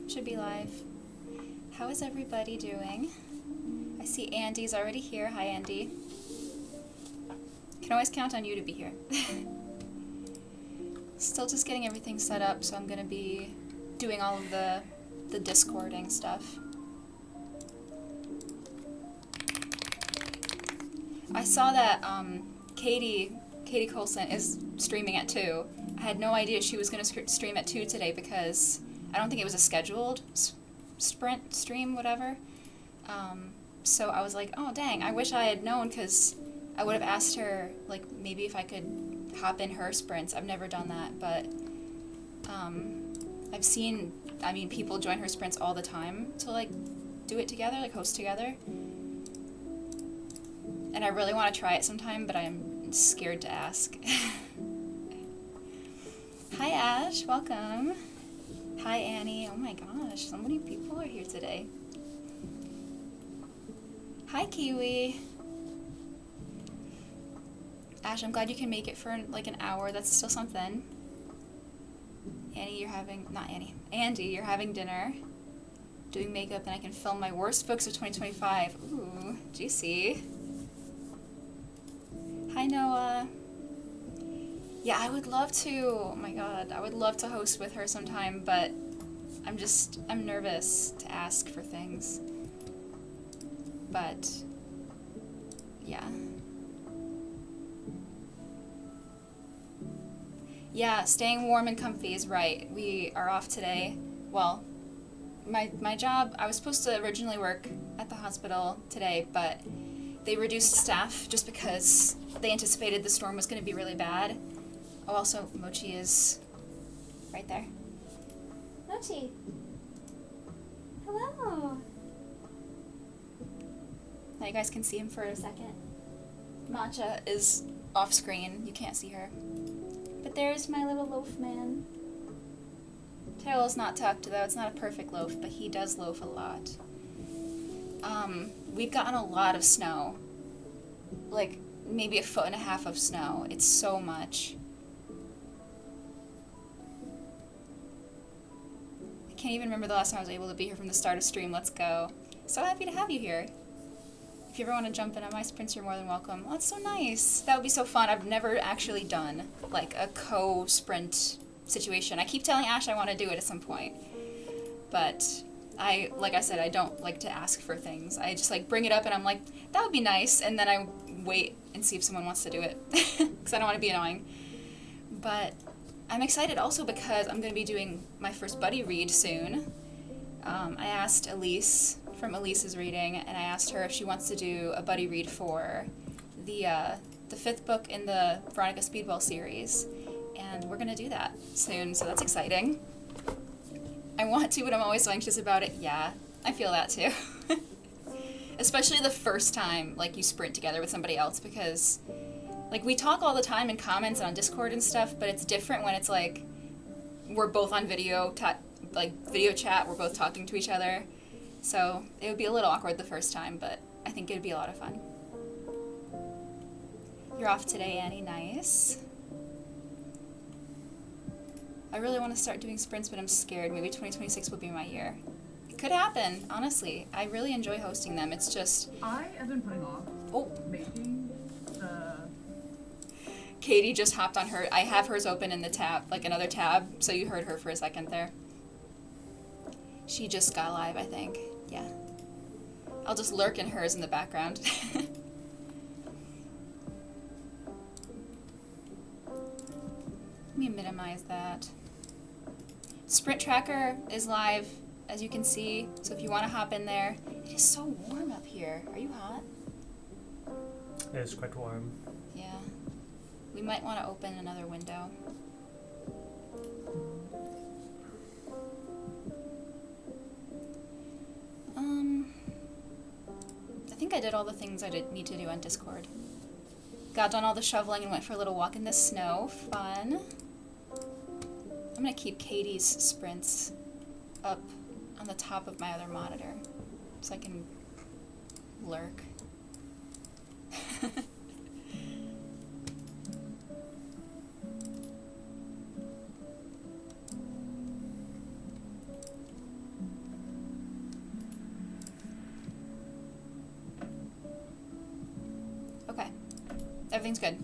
Should be live. How is everybody doing? I see Andy's already here. Hi, Andy. Can always count on you to be here. Still just getting everything set up, so I'm gonna be doing all of the Discording stuff. I saw that Katie Colson is streaming at 2. I had no idea she was gonna stream at 2 today because I don't think it was a scheduled sprint stream, whatever. So I was like, oh dang, I wish I had known, because I would have asked her, like, maybe if I could hop in her sprints. I've never done that, but I've seen, people join her sprints all the time to, like, do it together, like, host together. And I really want to try it sometime, but I'm scared to ask. Hi, Ash. Welcome. Hi, Annie. Oh my gosh, so many people are here today. Hi, Kiwi. Ash, I'm glad you can make it for like an hour. That's still something. Andy, Andy, you're having dinner. Doing makeup, and I can film my worst books of 2025. Ooh, juicy. Hi, Noah. Yeah, I would love to. Oh my god, I would love to host with her sometime, but I'm nervous to ask for things. But, yeah. Yeah, staying warm and comfy is right. We are off today. Well, my job, I was supposed to originally work at the hospital today, but they reduced staff just because they anticipated the storm was going to be really bad. Oh, also, Mochi is right there. Mochi! Hello! Now you guys can see him for a second. Matcha is off screen. You can't see her. But there's my little loaf man. Tail is not tucked, though. It's not a perfect loaf, but he does loaf a lot. We've gotten a lot of snow. Like, maybe 1.5 feet of snow. It's so much. I can't even remember the last time I was able to be here from the start of stream. Let's go. So happy to have you here. If you ever want to jump in on my sprints, you're more than welcome. Oh, that's so nice. That would be so fun. I've never actually done, like, a co-sprint situation. I keep telling Ash I want to do it at some point. But like I said, I don't like to ask for things. I just, like, bring it up and I'm like, that would be nice. And then I wait and see if someone wants to do it. Because I don't want to be annoying. But I'm excited also because I'm going to be doing my first buddy read soon. I asked Elise from Elise's reading, and I asked her if she wants to do a buddy read for the 5th book in the Veronica Speedwell series, and we're going to do that soon, so that's exciting. I want to, but I'm always so anxious about it. Yeah, I feel that too. Especially the first time, like, you sprint together with somebody else, because, like, we talk all the time in comments and on Discord and stuff, but it's different when it's, like, we're both on video chat, we're both talking to each other. So it would be a little awkward the first time, but I think it would be a lot of fun. You're off today, Annie. Nice. I really want to start doing sprints, but I'm scared. Maybe 2026 will be my year. It could happen, honestly. I really enjoy hosting them. It's just... I have been putting off making the... Katie just hopped on her. I have hers open in the tab, like another tab, so you heard her for a second there. She just got live, I think. Yeah. I'll just lurk in hers in the background. Let me minimize that. Sprint Tracker is live, as you can see, so if you want to hop in there. It is so warm up here. Are you hot? It is quite warm. Yeah. We might want to open another window. I think I did all the things I need to do on Discord. Got done all the shoveling and went for a little walk in the snow. Fun. I'm gonna keep Katie's sprints up on the top of my other monitor so I can lurk. Everything's good.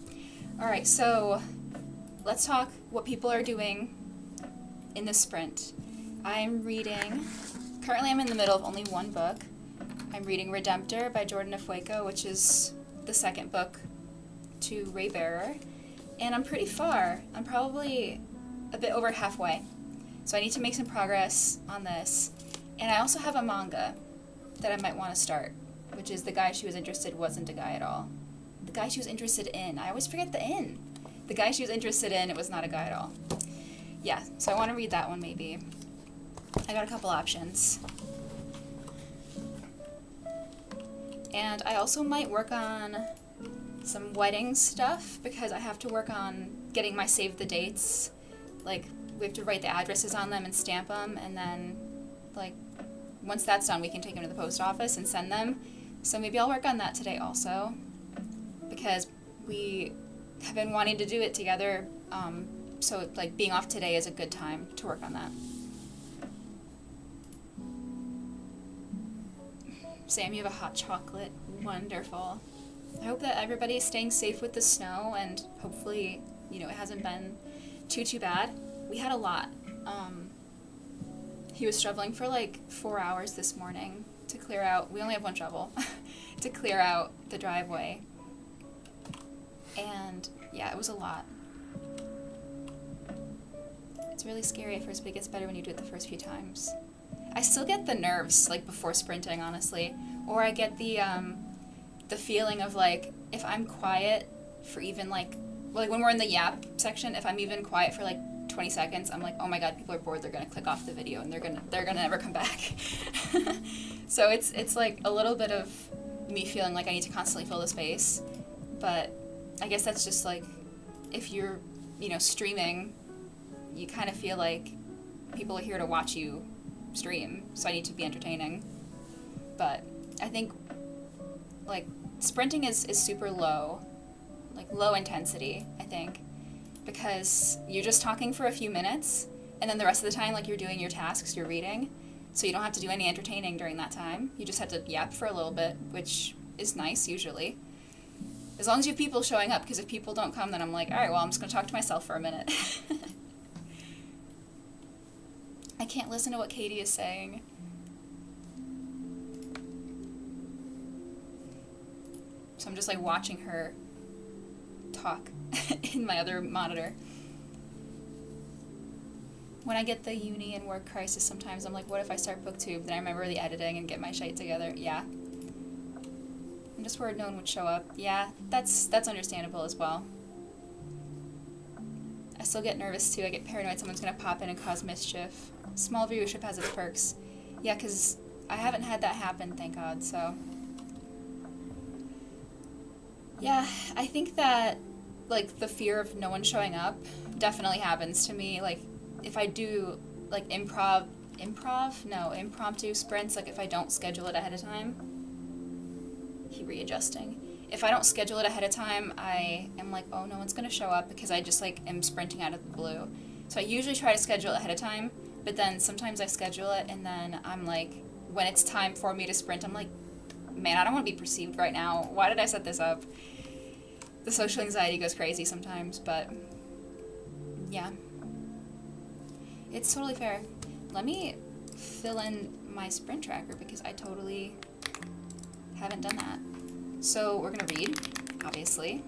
All right, so let's talk what people are doing in this sprint. Currently I'm in the middle of only one book. I'm reading Redemptor by Jordan Afueco, which is the second book to Raybearer. And I'm pretty far. I'm probably a bit over halfway. So I need to make some progress on this. And I also have a manga that I might want to start, which is The Guy She Was Interested Wasn't a Guy at All. The guy she was interested in. I always forget the in. The guy she was interested in, it was not a guy at all. Yeah, so I want to read that one maybe. I got a couple options. And I also might work on some wedding stuff because I have to work on getting my save the dates. Like, we have to write the addresses on them and stamp them, and then, like, once that's done, we can take them to the post office and send them. So maybe I'll work on that today also, because we have been wanting to do it together, so, like, being off today is a good time to work on that. Sam, you have a hot chocolate. Wonderful. I hope that everybody is staying safe with the snow, and hopefully, it hasn't been too bad. We had a lot. He was shoveling for like 4 hours this morning to clear out, we only have one shovel, to clear out the driveway. And yeah, it was a lot. It's really scary at first, but it gets better when you do it the first few times. I still get the nerves, like, before sprinting, honestly. Or I get the feeling of, like, if I'm quiet for even, like when we're in the yap section, if I'm even quiet for, like, 20 seconds, I'm like, oh my god, people are bored, they're gonna click off the video, and they're gonna never come back. So it's, like, a little bit of me feeling like I need to constantly fill the space. But I guess that's just, like, if you're, streaming, you kind of feel like people are here to watch you stream, so I need to be entertaining. But I think, like, sprinting is super low, like, low intensity, I think, because you're just talking for a few minutes, and then the rest of the time, like, you're doing your tasks, you're reading, so you don't have to do any entertaining during that time. You just have to yap for a little bit, which is nice, usually. As long as you have people showing up, because if people don't come, then I'm like, alright, well, I'm just going to talk to myself for a minute. I can't listen to what Katie is saying. So I'm just, like, watching her talk in my other monitor. When I get the uni and work crisis, sometimes I'm like, what if I start booktube? Then I remember the editing and get my shite together. Yeah. I'm just worried no one would show up. Yeah, that's understandable as well. I still get nervous too. I get paranoid someone's gonna pop in and cause mischief. Small viewership has its perks. Yeah, because I haven't had that happen, thank God, so. Yeah, I think that, like, the fear of no one showing up definitely happens to me. Like, if I do, like, impromptu sprints, like, if I don't schedule it ahead of time. Readjusting. If I don't schedule it ahead of time, I am like, oh, no one's gonna show up, because I just, like, am sprinting out of the blue. So I usually try to schedule it ahead of time, but then sometimes I schedule it, and then I'm like, when it's time for me to sprint, I'm like, man, I don't want to be perceived right now. Why did I set this up? The social anxiety goes crazy sometimes, but yeah. It's totally fair. Let me fill in my sprint tracker, because I totally haven't done that. So we're gonna read, obviously.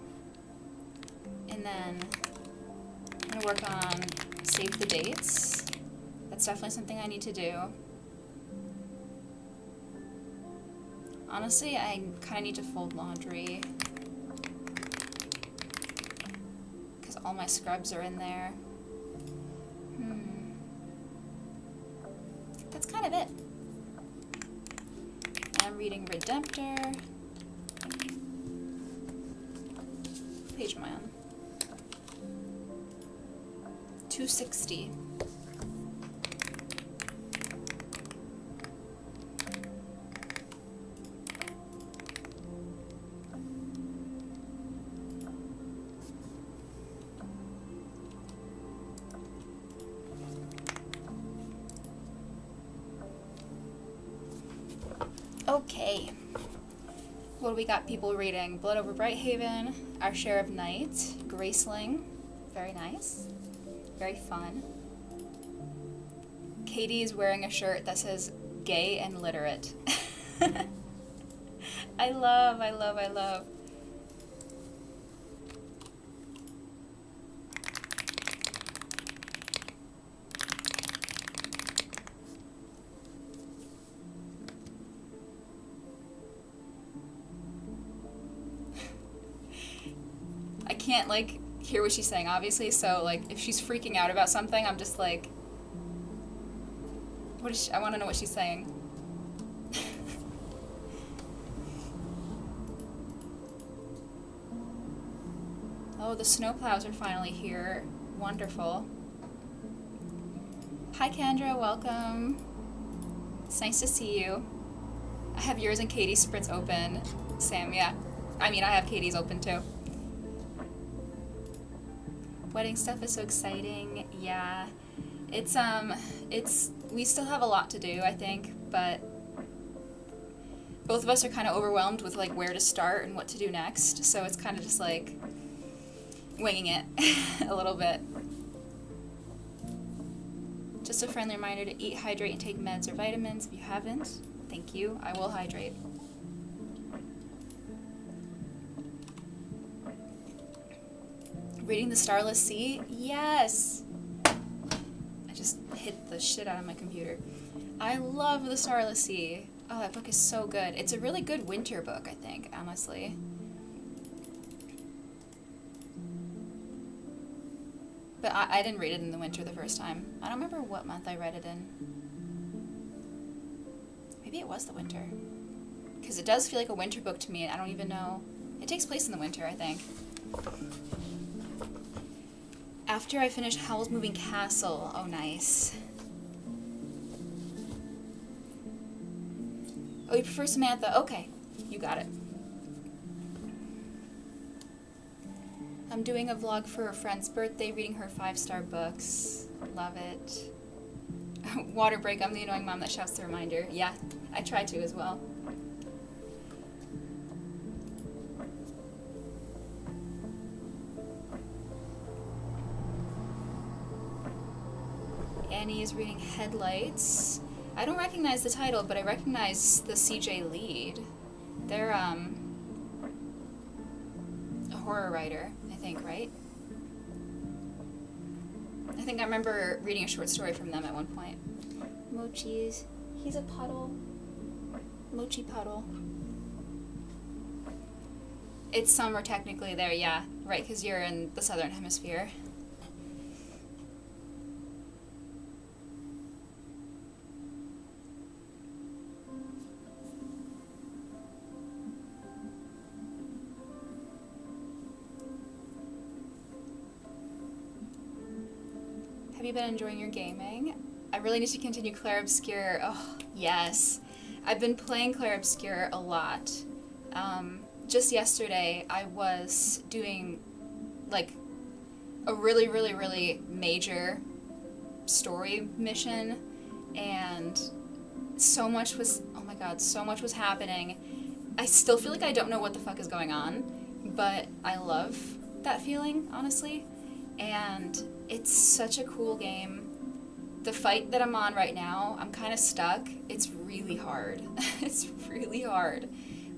And then I'm gonna work on save the dates. That's definitely something I need to do. Honestly, I kind of need to fold laundry, because all my scrubs are in there. That's kind of it. I'm reading Redemptor. What page am I on? 260. Okay. What do we got people reading? Blood over Brighthaven, Our Share of Night, Graceling. Very nice. Very fun. Katie is wearing a shirt that says gay and literate. I love. I can't, like, hear what she's saying, obviously, so, like, if she's freaking out about something, I'm just like, what is she, I want to know what she's saying. Oh, the snowplows are finally here. Wonderful. Hi, Kendra, welcome. It's nice to see you. I have yours and Katie's spritz open. Sam, yeah. I mean, I have Katie's open, too. Wedding stuff is so exciting. Yeah. We still have a lot to do, I think, but both of us are kind of overwhelmed with, like, where to start and what to do next, so it's kind of just, like, winging it a little bit. Just a friendly reminder to eat, hydrate, and take meds or vitamins if you haven't. Thank you. I will hydrate. Reading The Starless Sea? Yes! I just hit the shit out of my computer. I love The Starless Sea. Oh, that book is so good. It's a really good winter book, I think, honestly. But I didn't read it in the winter the first time. I don't remember what month I read it in. Maybe it was the winter. Because it does feel like a winter book to me, and I don't even know. It takes place in the winter, I think. After I finished Howl's Moving Castle. Oh, nice. Oh, you prefer Samantha? Okay, you got it. I'm doing a vlog for a friend's birthday, reading her 5-star books. Love it. Water break, I'm the annoying mom that shouts the reminder. Yeah, I try to as well. Annie is reading Headlights. I don't recognize the title, but I recognize the CJ lead. They're, a horror writer, I think, right? I think I remember reading a short story from them at one point. Mochi's. He's a puddle. Mochi puddle. It's summer technically there, yeah. Right, because you're in the southern hemisphere. Have you been enjoying your gaming? I really need to continue Clair Obscur. Oh, yes. I've been playing Clair Obscur a lot. Just yesterday, I was doing, like, a really, really, really major story mission, and so much was, oh my god, so much was happening. I still feel like I don't know what the fuck is going on, but I love that feeling, honestly, and it's such a cool game. The fight that I'm on right now, I'm kind of stuck. It's really hard. It's really hard.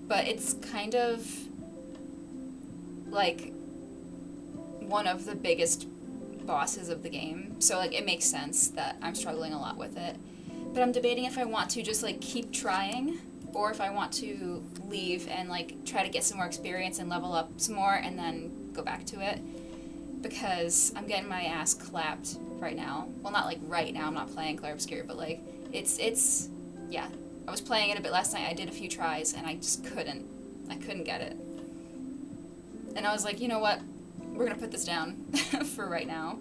But it's kind of like one of the biggest bosses of the game. So like it makes sense that I'm struggling a lot with it. But I'm debating if I want to just like keep trying or if I want to leave and like try to get some more experience and level up some more and then go back to it. Because I'm getting my ass clapped right now. Well, not like right now, I'm not playing Clair Obscur, but like, it's, yeah. I was playing it a bit last night, I did a few tries, and I just couldn't get it. And I was like, you know what, we're gonna put this down for right now.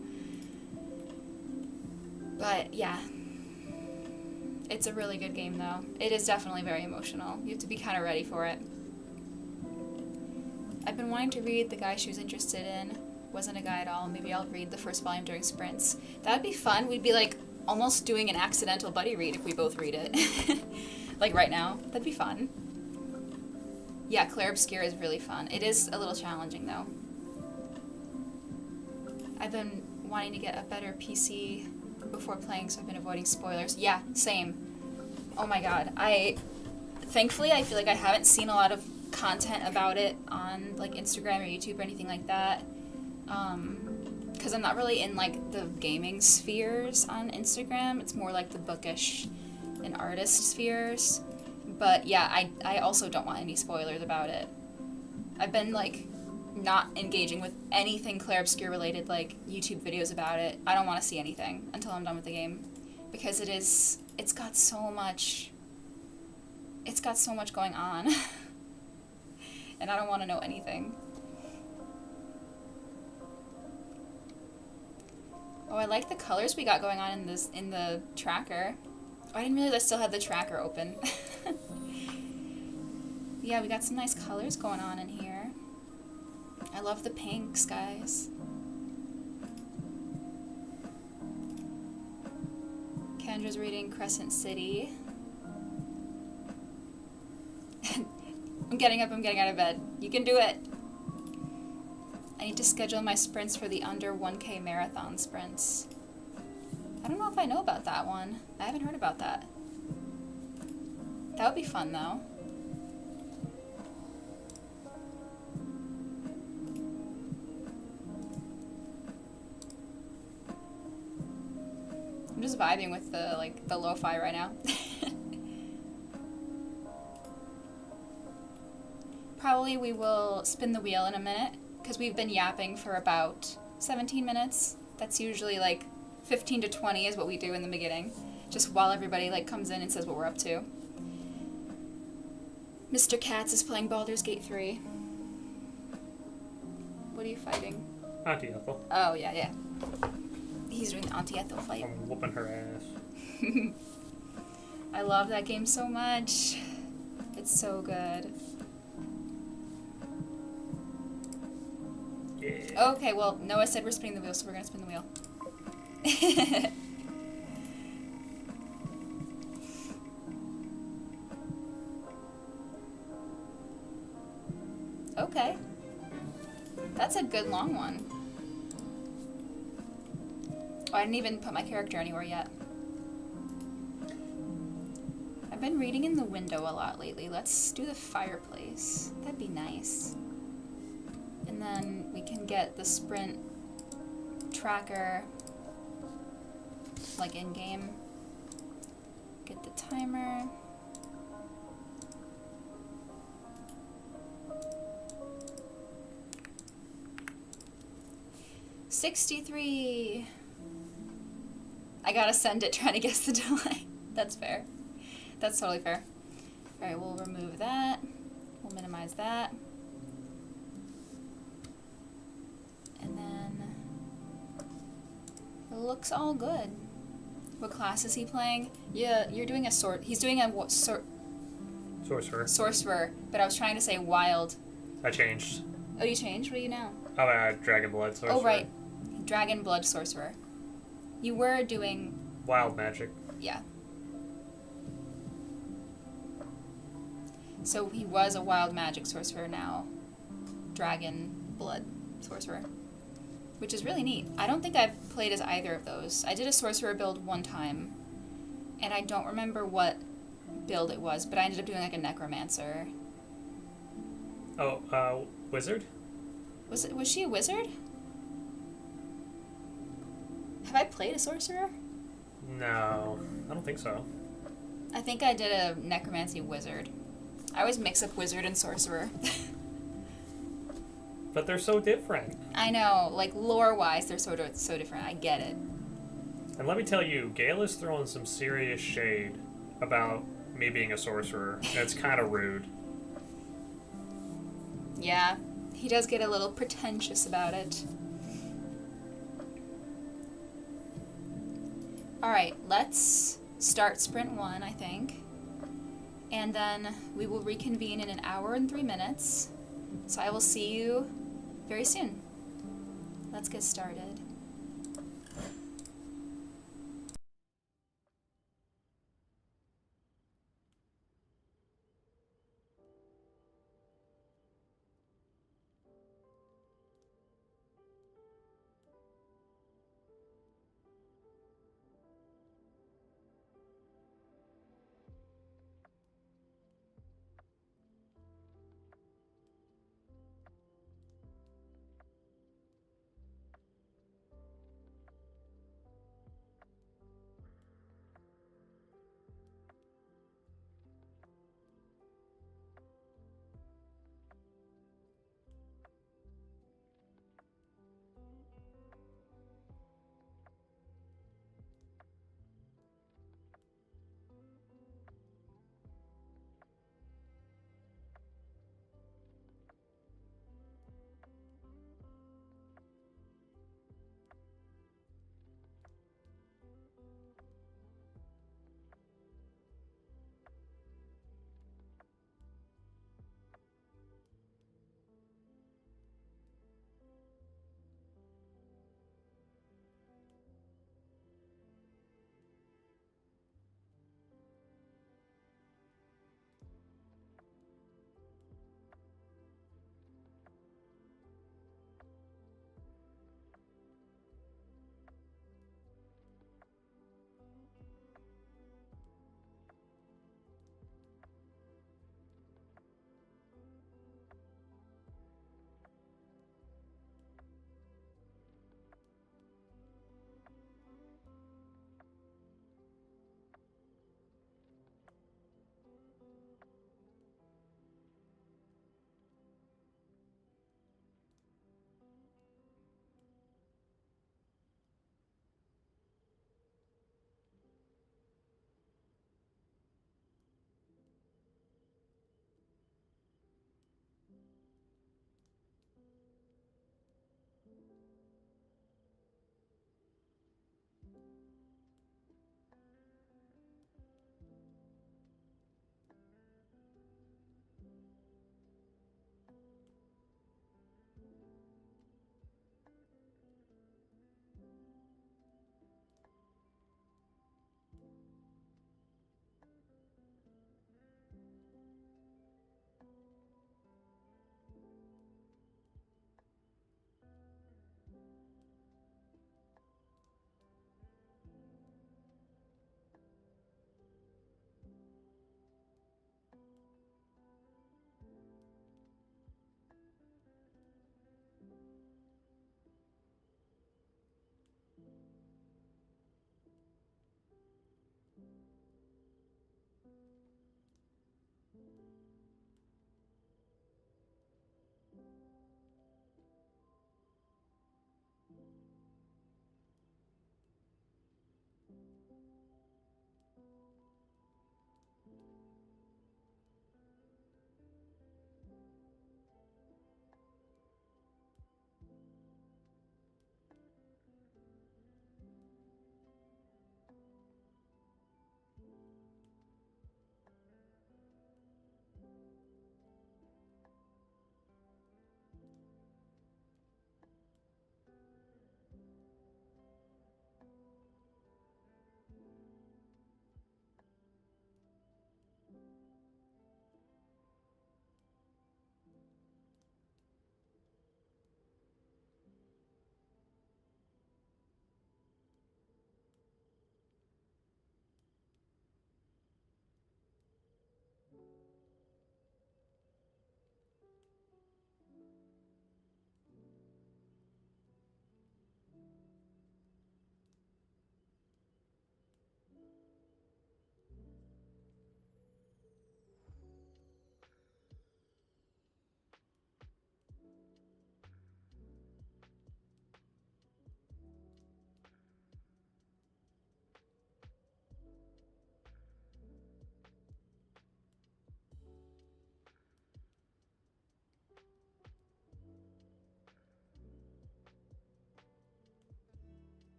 But yeah, it's a really good game though. It is definitely very emotional. You have to be kind of ready for it. I've been wanting to read The Guy She Was Interested In. Wasn't a guy at all. Maybe I'll read the first volume during sprints. That'd be fun. We'd be like almost doing an accidental buddy read if we both read it. Like right now. That'd be fun. Yeah, Clair Obscur is really fun. It is a little challenging, though. I've been wanting to get a better PC before playing, so I've been avoiding spoilers. Yeah, same. Oh my god. Thankfully, I feel like I haven't seen a lot of content about it on, like, Instagram or YouTube or anything like that. Because I'm not really in, like, the gaming spheres on Instagram. It's more like the bookish and artist spheres. But yeah, I also don't want any spoilers about it. I've been, like, not engaging with anything Clair Obscur related, like YouTube videos about it. I don't want to see anything until I'm done with the game. Because it's got so much going on. And I don't want to know anything. Oh, I like the colors we got going on in the tracker. Oh, I didn't realize I still had the tracker open. Yeah, we got some nice colors going on in here. I love the pinks, guys. Kendra's reading Crescent City. I'm getting up, I'm getting out of bed. You can do it. I need to schedule my sprints for the under 1K marathon sprints. I don't know if I know about that one. I haven't heard about that. That would be fun, though. I'm just vibing with the lo-fi right now. Probably we will spin the wheel in a minute, because we've been yapping for about 17 minutes. That's usually like 15 to 20 is what we do in the beginning, just while everybody like comes in and says what we're up to. Mr. Katz is playing Baldur's Gate 3. What are you fighting? Auntie Ethel. Oh, yeah, yeah. He's doing the Auntie Ethel fight. I'm whooping her ass. I love that game so much. It's so good. Yeah. Okay, well, Noah said we're spinning the wheel, so we're gonna spin the wheel. Okay. That's a good long one. Oh, I didn't even put my character anywhere yet. I've been reading in the window a lot lately. Let's do the fireplace. That'd be nice. And then we can get the sprint tracker, like in-game. Get the timer. $63. I gotta send it trying to guess the delay. That's fair. That's totally fair. Alright, we'll remove that. We'll minimize that. And then it looks all good. What class is he playing? Yeah, you're doing a he's doing a what Sorcerer. Sorcerer, but I was trying to say wild. I changed. Oh, you changed? What are you now? I'm a Dragon Blood Sorcerer. Oh, right. Dragon Blood Sorcerer. You were doing... Wild magic. Yeah. So he was a wild magic sorcerer, now Dragon Blood Sorcerer. Which is really neat. I don't think I've played as either of those. I did a sorcerer build one time, and I don't remember what build it was, but I ended up doing like a necromancer. Oh, wizard? Was she a wizard? Have I played a sorcerer? No, I don't think so. I think I did a necromancy wizard. I always mix up wizard and sorcerer. But they're so different. I know, like lore-wise, they're so different. I get it. And let me tell you, Gale is throwing some serious shade about me being a sorcerer, and it's kind of rude. Yeah, he does get a little pretentious about it. Alright, let's start sprint 1, I think. And then we will reconvene in an hour and 3 minutes. So I will see you very soon. Let's get started.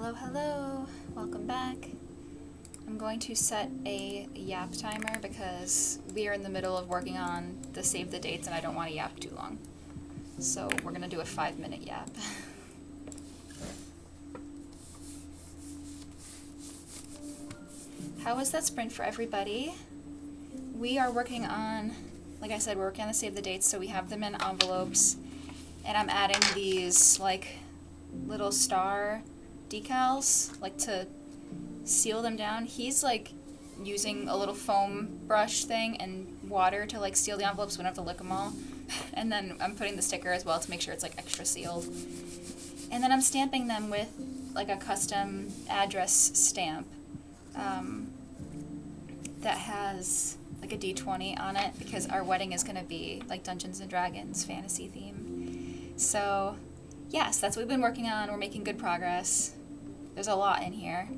Hello, hello. Welcome back. I'm going to set a yap timer because we are in the middle of working on the save the dates and I don't want to yap too long. So we're going to do a 5-minute yap. How was that sprint for everybody? We are working on, like I said, we're working on the save the dates, so we have them in envelopes. And I'm adding these, like, little star decals, like, to seal them down. He's, like, using a little foam brush thing and water to, like, seal the envelopes so we don't have to lick them all. And then I'm putting the sticker as well to make sure it's, like, extra sealed. And then I'm stamping them with, like, a custom address stamp that has, like, a D20 on it because our wedding is going to be, like, Dungeons & Dragons fantasy theme. So, yes, that's what we've been working on. We're making good progress. There's a lot in here.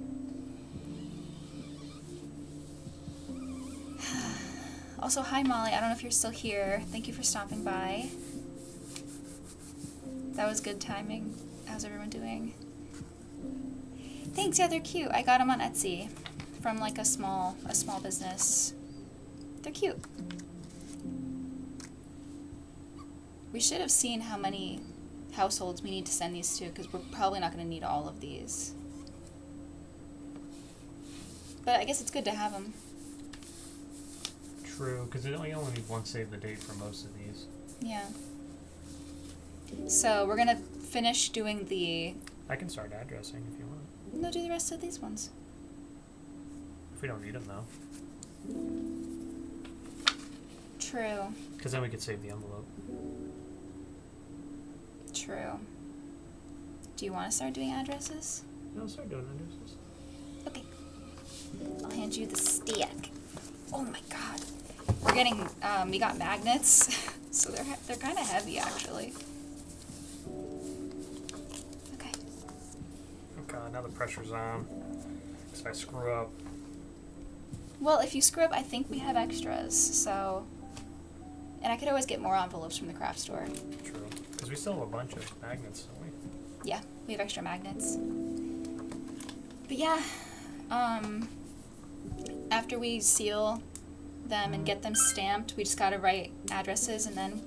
Also, hi Molly, I don't know if you're still here. Thank you for stopping by. That was good timing. How's everyone doing? Thanks, yeah, they're cute. I got them on Etsy from like a small business. They're cute. We should have seen how many households we need to send these to because we're probably not going to need all of these. But I guess it's good to have them. True, because we only need one save the date for most of these. Yeah. So we're going to finish doing the... I can start addressing if you want. No, do the rest of these ones. If we don't need them, though. True. Because then we could save the envelope. True. Do you want to start doing addresses? No, start doing addresses. Okay. I'll hand you the stick. Oh my god. We're getting, we got magnets, so they're kind of heavy, actually. Okay. Oh god, now the pressure's on. Because if I screw up... Well, if you screw up, I think we have extras, so... And I could always get more envelopes from the craft store. True. Because we still have a bunch of magnets, don't we? Yeah, we have extra magnets. But yeah, after we seal them and get them stamped, we just gotta write addresses and then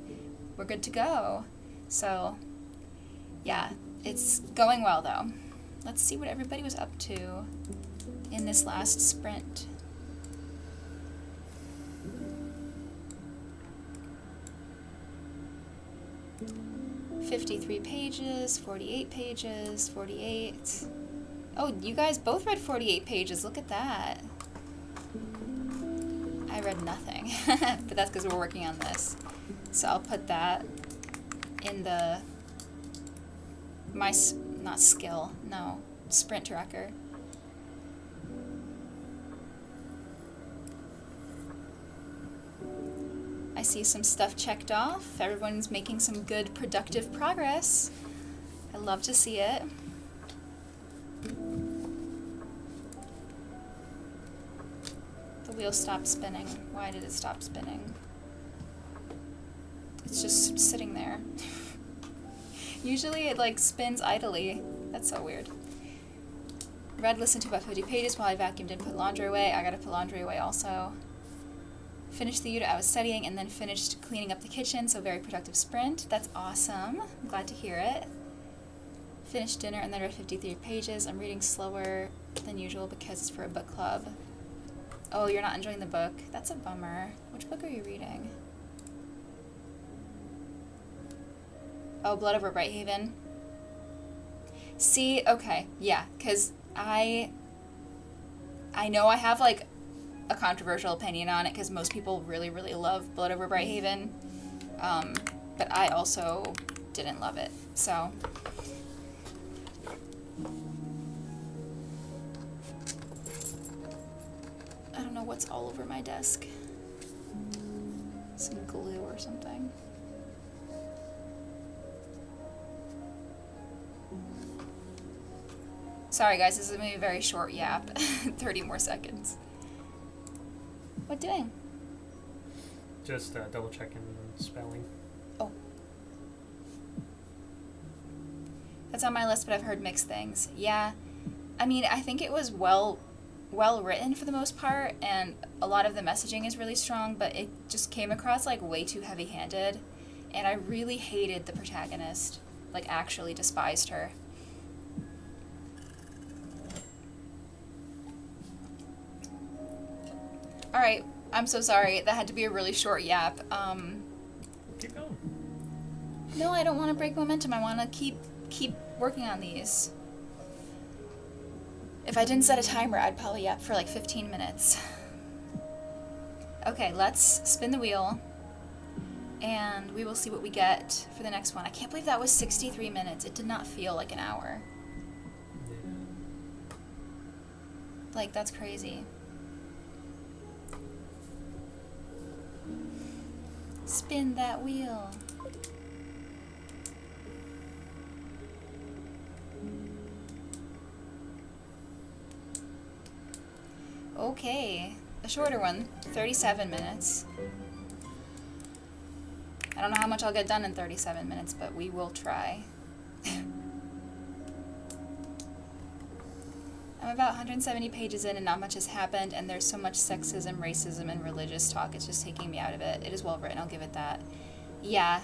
we're good to go. So, yeah, it's going well though. Let's see what everybody was up to in this last sprint. "53 pages, 48 pages, 48. Oh, you guys both read 48 pages. Look at that. I read nothing, but that's because we're working on this. So I'll put that in the, not skill, no, sprint tracker. I see some stuff checked off. Everyone's making some good, productive progress. I love to see it. The wheel stopped spinning. Why did it stop spinning? It's just sitting there. Usually it like spins idly. That's so weird. Read, listened to about 50 pages while I vacuumed and put laundry away. I gotta put laundry away also. Finished the unit I was studying and then finished cleaning up the kitchen, so very productive sprint. That's awesome. I'm glad to hear it. Finished dinner and then read 53 pages. I'm reading slower than usual because it's for a book club. Oh, you're not enjoying the book? That's a bummer. Which book are you reading? Oh, Blood Over Brighthaven. See, okay, yeah, because I know I have, like, a controversial opinion on it, because most people really, really love Blood Over Brighthaven, but I also didn't love it, so... I don't know what's all over my desk. Some glue or something. Sorry guys, this is going to be a very short yap. 30 more seconds. What doing? Just double checking spelling. Oh. That's on my list, but I've heard mixed things. Yeah, I mean, I think it was well written for the most part, and a lot of the messaging is really strong, but it just came across like way too heavy-handed, and I really hated the protagonist. Like, actually despised her. Alright, I'm so sorry. That had to be a really short yap. Keep going. No, I don't want to break momentum. I want to keep working on these. If I didn't set a timer, I'd probably yap for like 15 minutes. Okay, let's spin the wheel, and we will see what we get for the next one. I can't believe that was 63 minutes. It did not feel like an hour. Like, that's crazy. Spin that wheel. Okay, a shorter one, 37 minutes. I don't know how much I'll get done in 37 minutes, but we will try. I'm about 170 pages in and not much has happened, and there's so much sexism, racism, and religious talk. It's just taking me out of it. It is well written, I'll give it that. Yeah.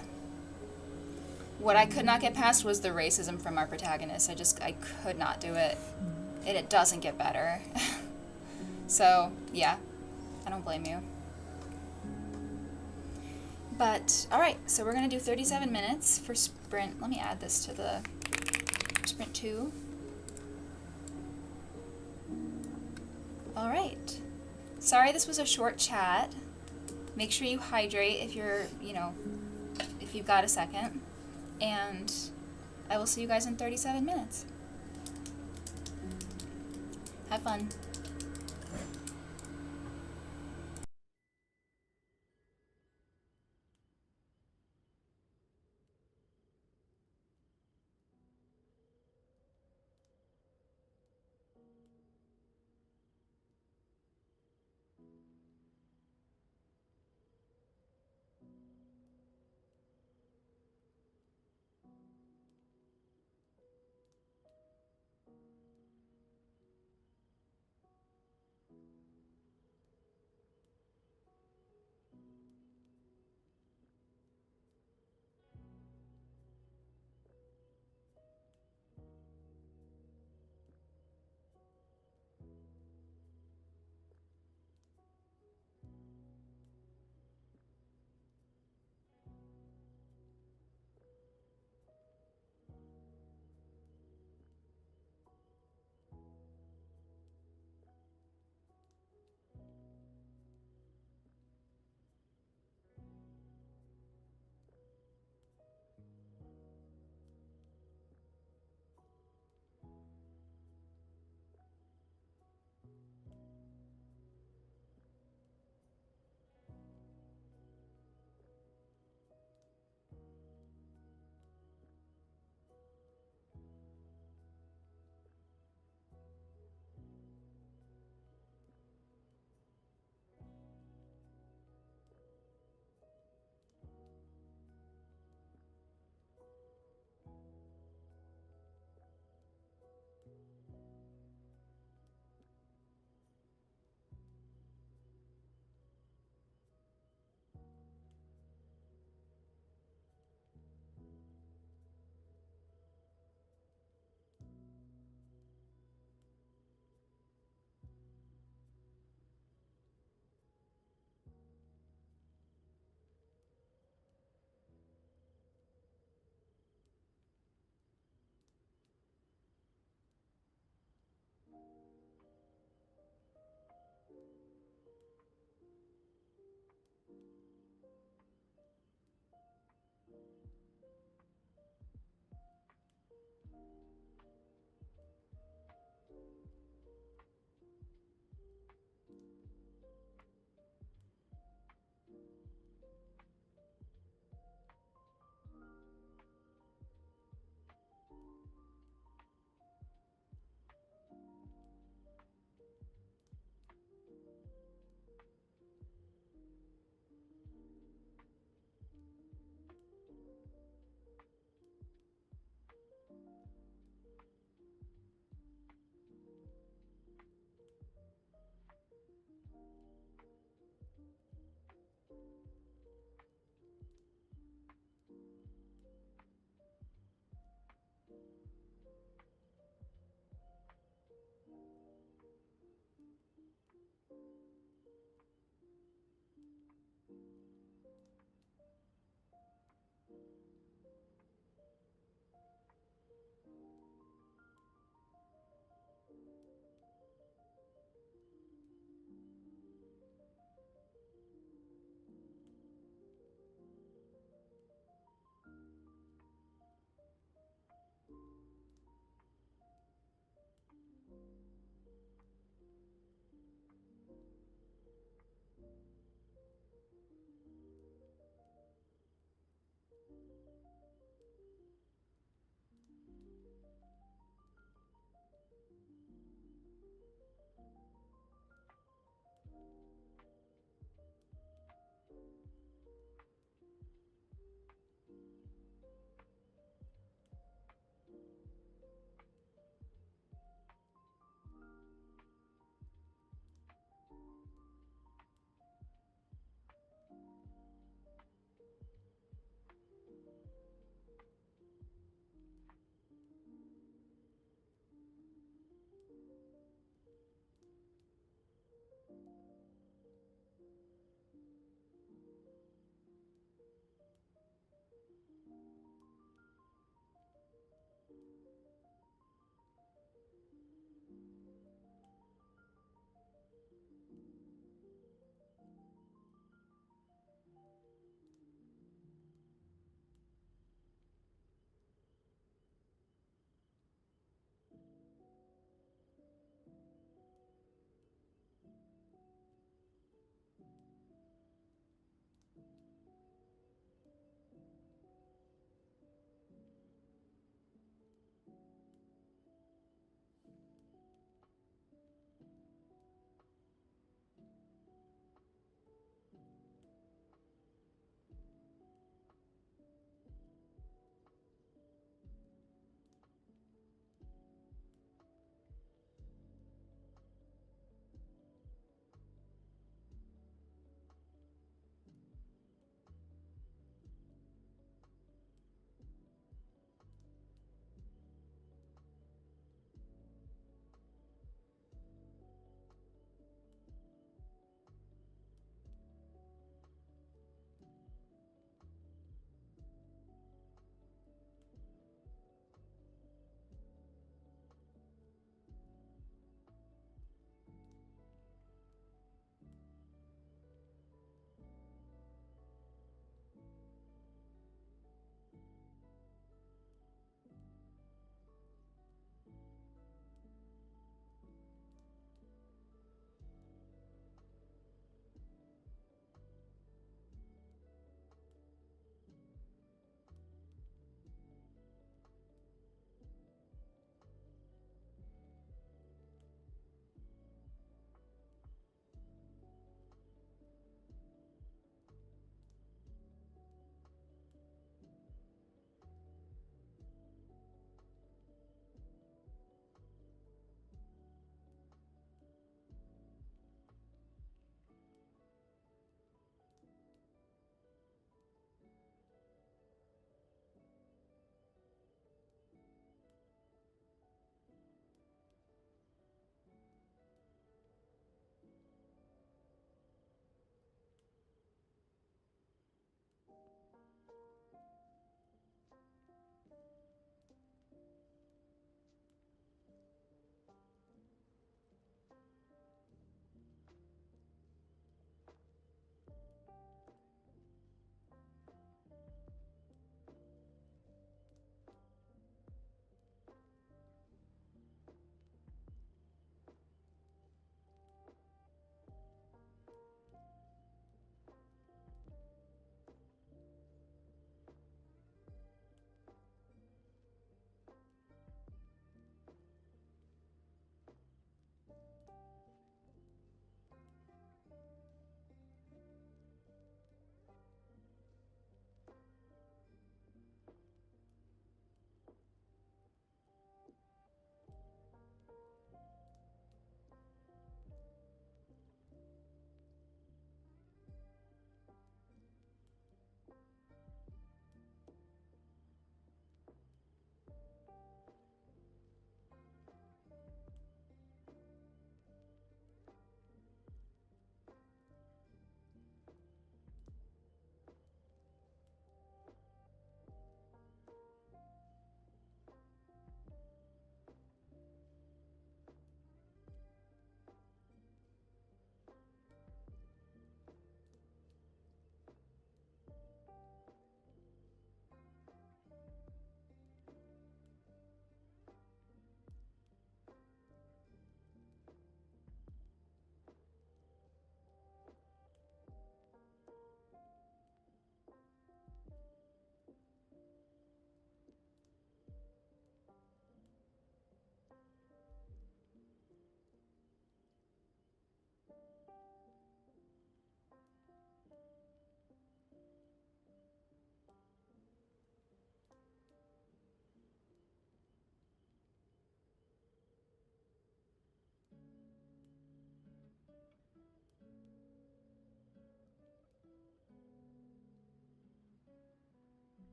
What I could not get past was the racism from our protagonist. I could not do it. And it doesn't get better. So, yeah. I don't blame you. But, alright, so we're going to do 37 minutes for sprint. Let me add this to the sprint 2. Alright. Sorry this was a short chat. Make sure you hydrate if you're, if you've got a second. And I will see you guys in 37 minutes. Have fun.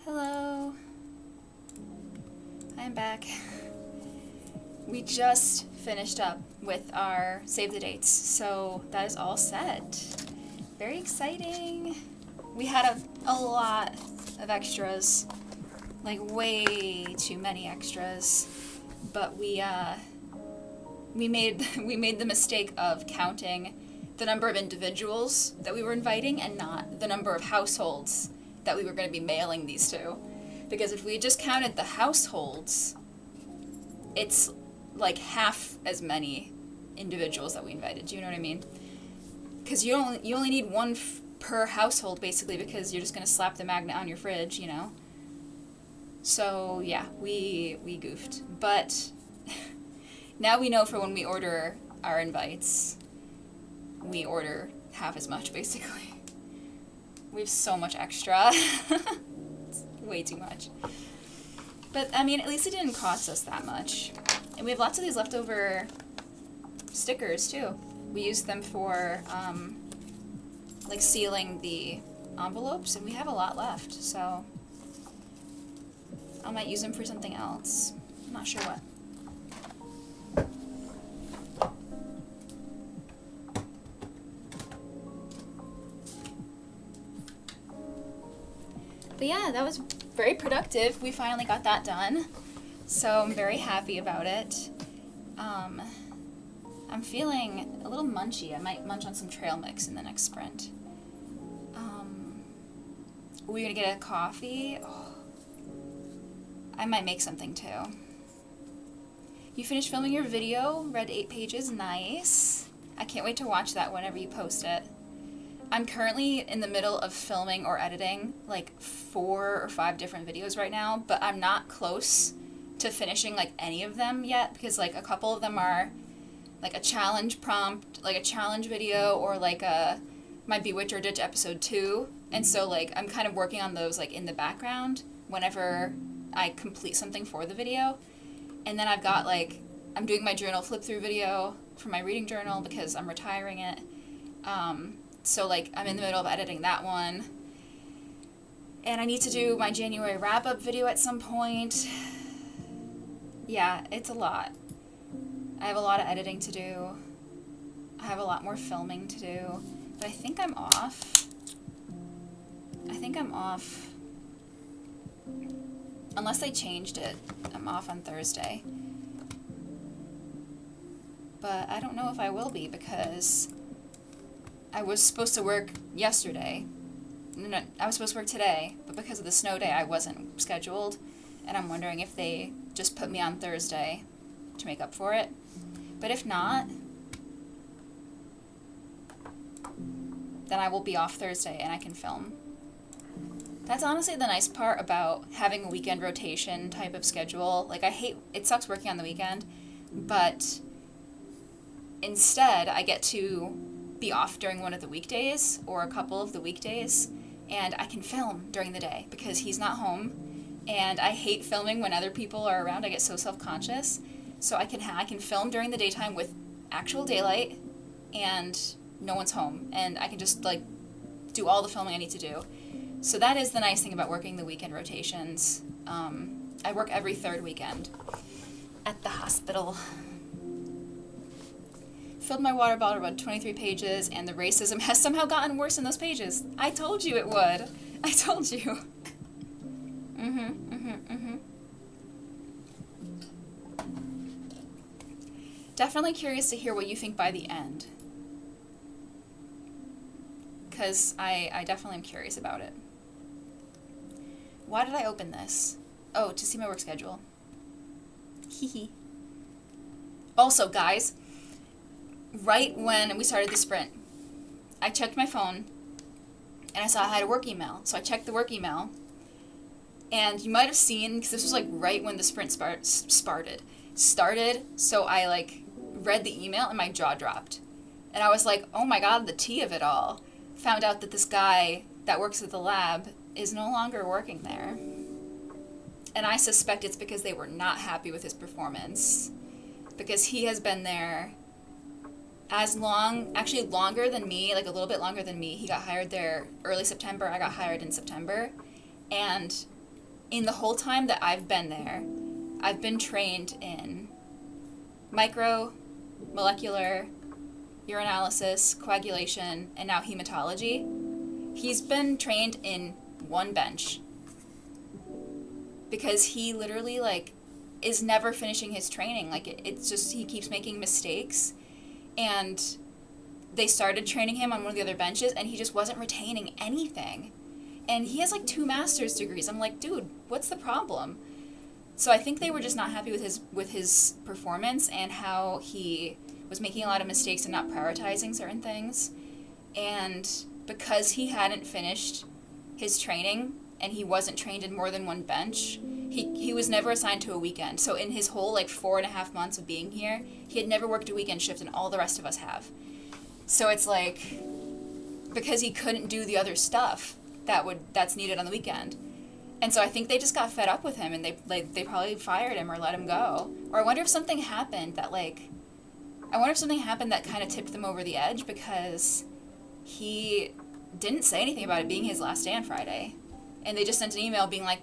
Hello. I'm back. We just finished up with our save the dates, so that is all set. Very exciting. We had a lot of extras, like way too many extras, but we made the mistake of counting the number of individuals that we were inviting and not the number of households that we were going to be mailing these to. Because if we just counted the households, it's like half as many individuals that we invited. Do you know what I mean? Because you only need one per household, basically, because you're just going to slap the magnet on your fridge, you know? So, yeah, we goofed. But now we know for when we order our invites, we order half as much, basically. We have so much extra. It's way too much. But, I mean, at least it didn't cost us that much. And we have lots of these leftover stickers, too. We used them for, like, sealing the envelopes, and we have a lot left, so I might use them for something else. I'm not sure what. But yeah, that was very productive. We finally got that done, so I'm very happy about it. I'm feeling a little munchy. I might munch on some trail mix in the next sprint. We're gonna get a coffee. Oh, I might make something too. You finished filming your video, read 8 pages, nice. I can't wait to watch that whenever you post it. I'm currently in the middle of filming or editing like 4 or 5 different videos right now, but I'm not close to finishing like any of them yet because like a couple of them are like a challenge prompt, like a challenge video, or like a my Bewitcher Ditch episode 2. And so like I'm kind of working on those like in the background whenever I complete something for the video. And then I've got like, I'm doing my journal flip through video for my reading journal because I'm retiring it. So like I'm in the middle of editing that one. And I need to do my January wrap up video at some point. Yeah, it's a lot. I have a lot of editing to do. I have a lot more filming to do. But I think I'm off. Unless they changed it, I'm off on Thursday. But I don't know if I will be because I was supposed to work yesterday. No, I was supposed to work today, but because of the snow day, I wasn't scheduled. And I'm wondering if they just put me on Thursday to make up for it. But if not, then I will be off Thursday and I can film. That's honestly the nice part about having a weekend rotation type of schedule. Like, it sucks working on the weekend, but instead I get to be off during one of the weekdays or a couple of the weekdays, and I can film during the day because he's not home, and I hate filming when other people are around. I get so self-conscious. So I can film during the daytime with actual daylight and no one's home, and I can just like do all the filming I need to do. So that is the nice thing about working the weekend rotations. I work every 3rd weekend at the hospital. Filled my water bottle about 23 pages, and the racism has somehow gotten worse in those pages. I told you it would. I told you. Definitely curious to hear what you think by the end. Because I definitely am curious about it. Why did I open this? Oh, to see my work schedule. Hee. Also, guys, right when we started the sprint, I checked my phone, and I saw I had a work email. So I checked the work email, and you might have seen, because this was like right when the sprint started. So I like read the email, and my jaw dropped. And I was like, oh my god, the tea of it all. Found out that this guy that works at the lab is no longer working there. And I suspect it's because they were not happy with his performance. Because he has been there actually longer than me, like a little bit longer than me. He got hired there early September. I got hired in September. And in the whole time that I've been there, I've been trained in micro, molecular, urinalysis, coagulation, and now hematology. He's been trained in one bench because he literally, like, is never finishing his training. Like, it's just, he keeps making mistakes, and they started training him on one of the other benches, and he just wasn't retaining anything. And he has, like, 2 master's degrees. I'm like, dude, what's the problem? So I think they were just not happy with his performance and how he was making a lot of mistakes and not prioritizing certain things. And because he hadn't finished his training and he wasn't trained in more than one bench, he was never assigned to a weekend. So in his whole, like, 4.5 months of being here, he had never worked a weekend shift, and all the rest of us have. So it's like, because he couldn't do the other stuff that's needed on the weekend. And so I think they just got fed up with him, and they probably fired him or let him go. Or I wonder if something happened that kind of tipped them over the edge, because he didn't say anything about it being his last day on Friday. And they just sent an email being like,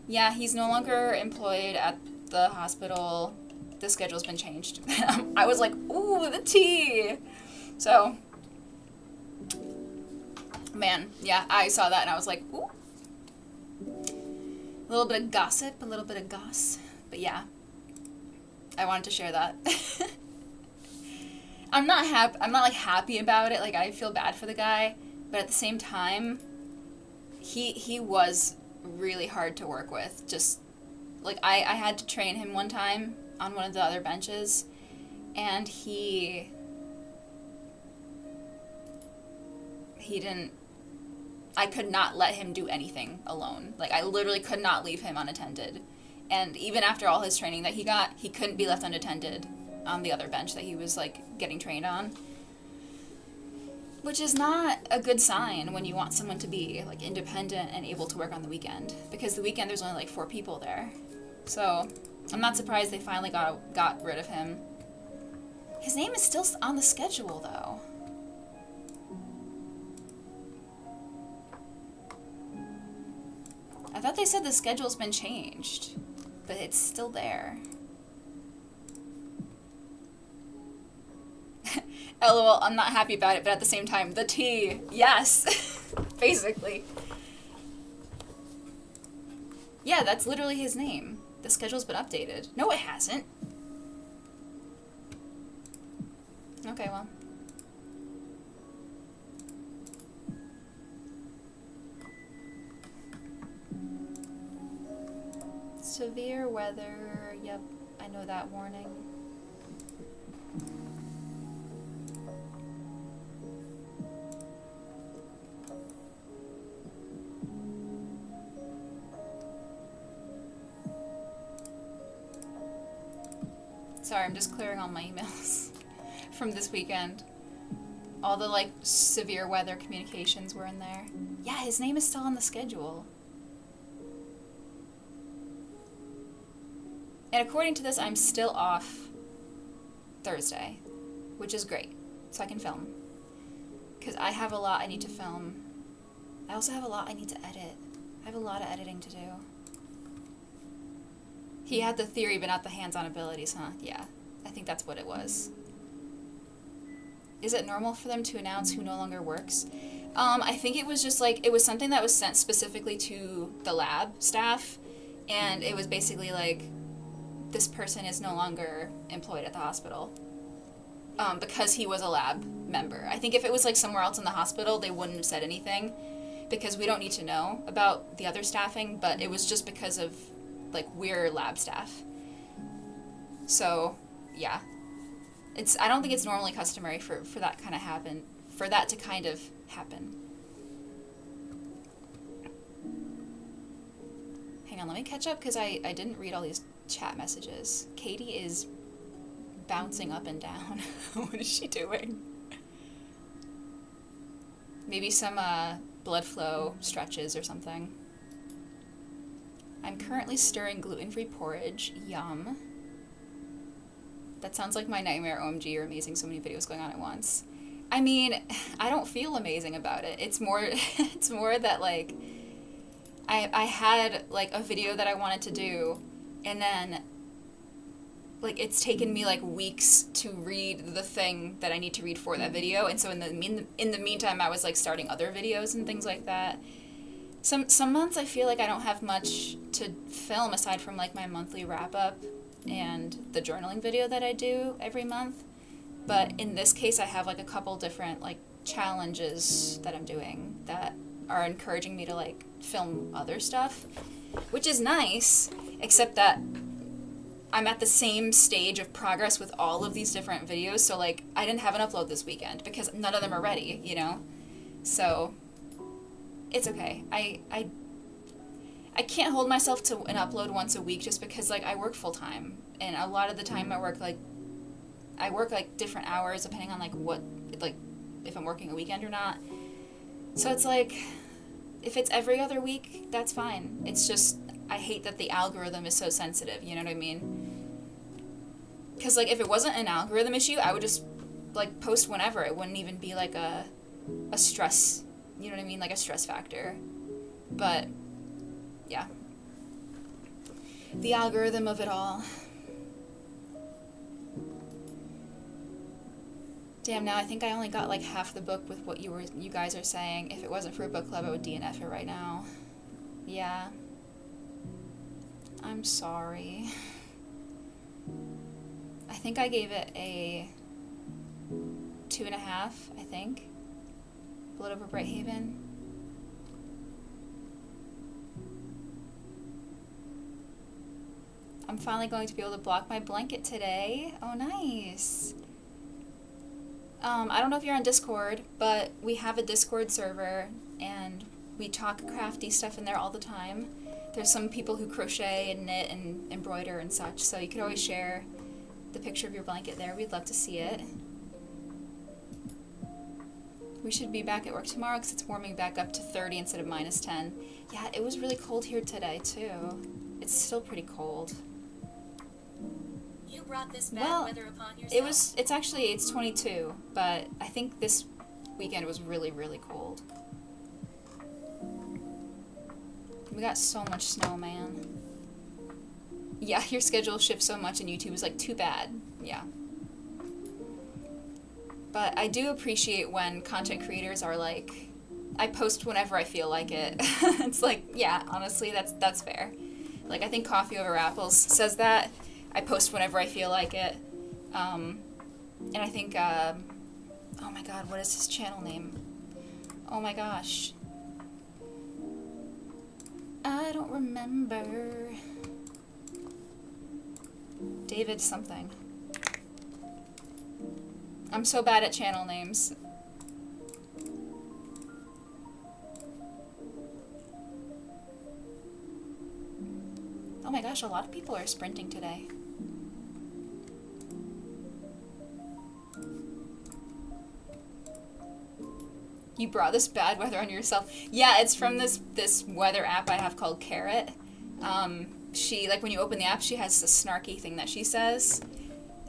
yeah, he's no longer employed at the hospital. The schedule's been changed. I was like, ooh, the tea. So, man, yeah, I saw that and I was like, ooh. A little bit of gossip, a little bit of goss. But yeah, I wanted to share that. I'm not happy about it. Like, I feel bad for the guy, but at the same time, he was really hard to work with. Just, like, I had to train him one time on one of the other benches, and he didn't, I could not let him do anything alone. Like, I literally could not leave him unattended. And even after all his training that he got, he couldn't be left unattended on the other bench that he was, like, getting trained on. Which is not a good sign when you want someone to be, like, independent and able to work on the weekend. Because the weekend there's only, like, 4 people there. So, I'm not surprised they finally got rid of him. His name is still on the schedule, though. I thought they said the schedule's been changed, but it's still there. LOL, I'm not happy about it, but at the same time, the tea, yes, basically. Yeah, that's literally his name. The schedule's been updated. No, it hasn't. Okay, well. Severe weather, yep, I know that warning. Sorry, I'm just clearing all my emails from this weekend. All the, like, severe weather communications were in there. Yeah, his name is still on the schedule. And according to this, I'm still off Thursday, which is great, so I can film. Because I have a lot I need to film. I also have a lot I need to edit. I have a lot of editing to do. He had the theory, but not the hands-on abilities, huh? Yeah, I think that's what it was. Is it normal for them to announce who no longer works? I think it was just, like, it was something that was sent specifically to the lab staff, and it was basically like, this person is no longer employed at the hospital. Because he was a lab member. I think if it was, like, somewhere else in the hospital, they wouldn't have said anything, because we don't need to know about the other staffing, but it was just because of, like, we're lab staff. So, yeah. I don't think it's normally customary for that kind of happen, for that to kind of happen. Hang on, let me catch up, because I didn't read all these chat messages. Katie is bouncing up and down. What is she doing? Maybe some blood flow stretches or something. I'm currently stirring gluten-free porridge. Yum. That sounds like my nightmare. OMG, you're amazing. So many videos going on at once. I mean, I don't feel amazing about it. It's more, it's more that, like, I had like a video that I wanted to do, and then like it's taken me like weeks to read the thing that I need to read for that video, and so in the meantime I was like starting other videos and things like that. Some months I feel like I don't have much to film aside from like my monthly wrap up and the journaling video that I do every month. But in this case I have like a couple different like challenges that I'm doing that are encouraging me to like film other stuff, which is nice, except that I'm at the same stage of progress with all of these different videos, so like I didn't have an upload this weekend because none of them are ready, you know? So it's okay. I can't hold myself to an upload once a week just because like I work full time, and a lot of the time I work like different hours depending on like what, like if I'm working a weekend or not. So it's like if it's every other week, that's fine. It's just I hate that the algorithm is so sensitive, you know what I mean? Because like if it wasn't an algorithm issue, I would just like post whenever. It wouldn't even be like a stress, you know what I mean, like a stress factor. But yeah, the algorithm of it all. Damn, now I think I only got like half the book with what you guys are saying. If it wasn't for a book club, I would DNF it right now. Yeah. I'm sorry. I think I gave it a 2.5, I think. Blood Over Brighthaven. I'm finally going to be able to block my blanket today. Oh, nice. I don't know if you're on Discord, but we have a Discord server, and we talk crafty stuff in there all the time. There's some people who crochet and knit and embroider and such, so you could always share the picture of your blanket there. We'd love to see it. We should be back at work tomorrow because it's warming back up to 30 instead of -10. Yeah, it was really cold here today, too. It's still pretty cold. You brought this bad weather upon yourself. It's 22, but I think this weekend was really, really cold. We got so much snow, man. Yeah, your schedule shifts so much and YouTube is like, too bad. Yeah. But I do appreciate when content creators are like, I post whenever I feel like it. It's like, yeah, honestly, that's fair. Like, I think Coffee Over Apples says that. I post whenever I feel like it. And I think, oh my god, what is his channel name? Oh my gosh. I don't remember. David something. I'm so bad at channel names. Oh my gosh, a lot of people are sprinting today. You brought this bad weather on yourself. Yeah, it's from this weather app I have called Carrot. She, like, when you open the app, she has this snarky thing that she says.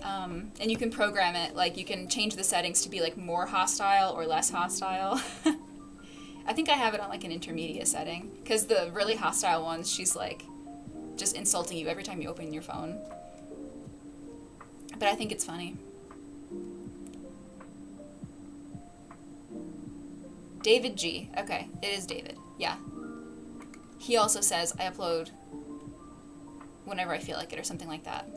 And you can program it. Like, you can change the settings to be, like, more hostile or less hostile. I think I have it on, like, an intermediate setting. Because the really hostile ones, she's, like, just insulting you every time you open your phone. But I think it's funny. David G. Okay, it is David. Yeah. He also says I upload whenever I feel like it or something like that.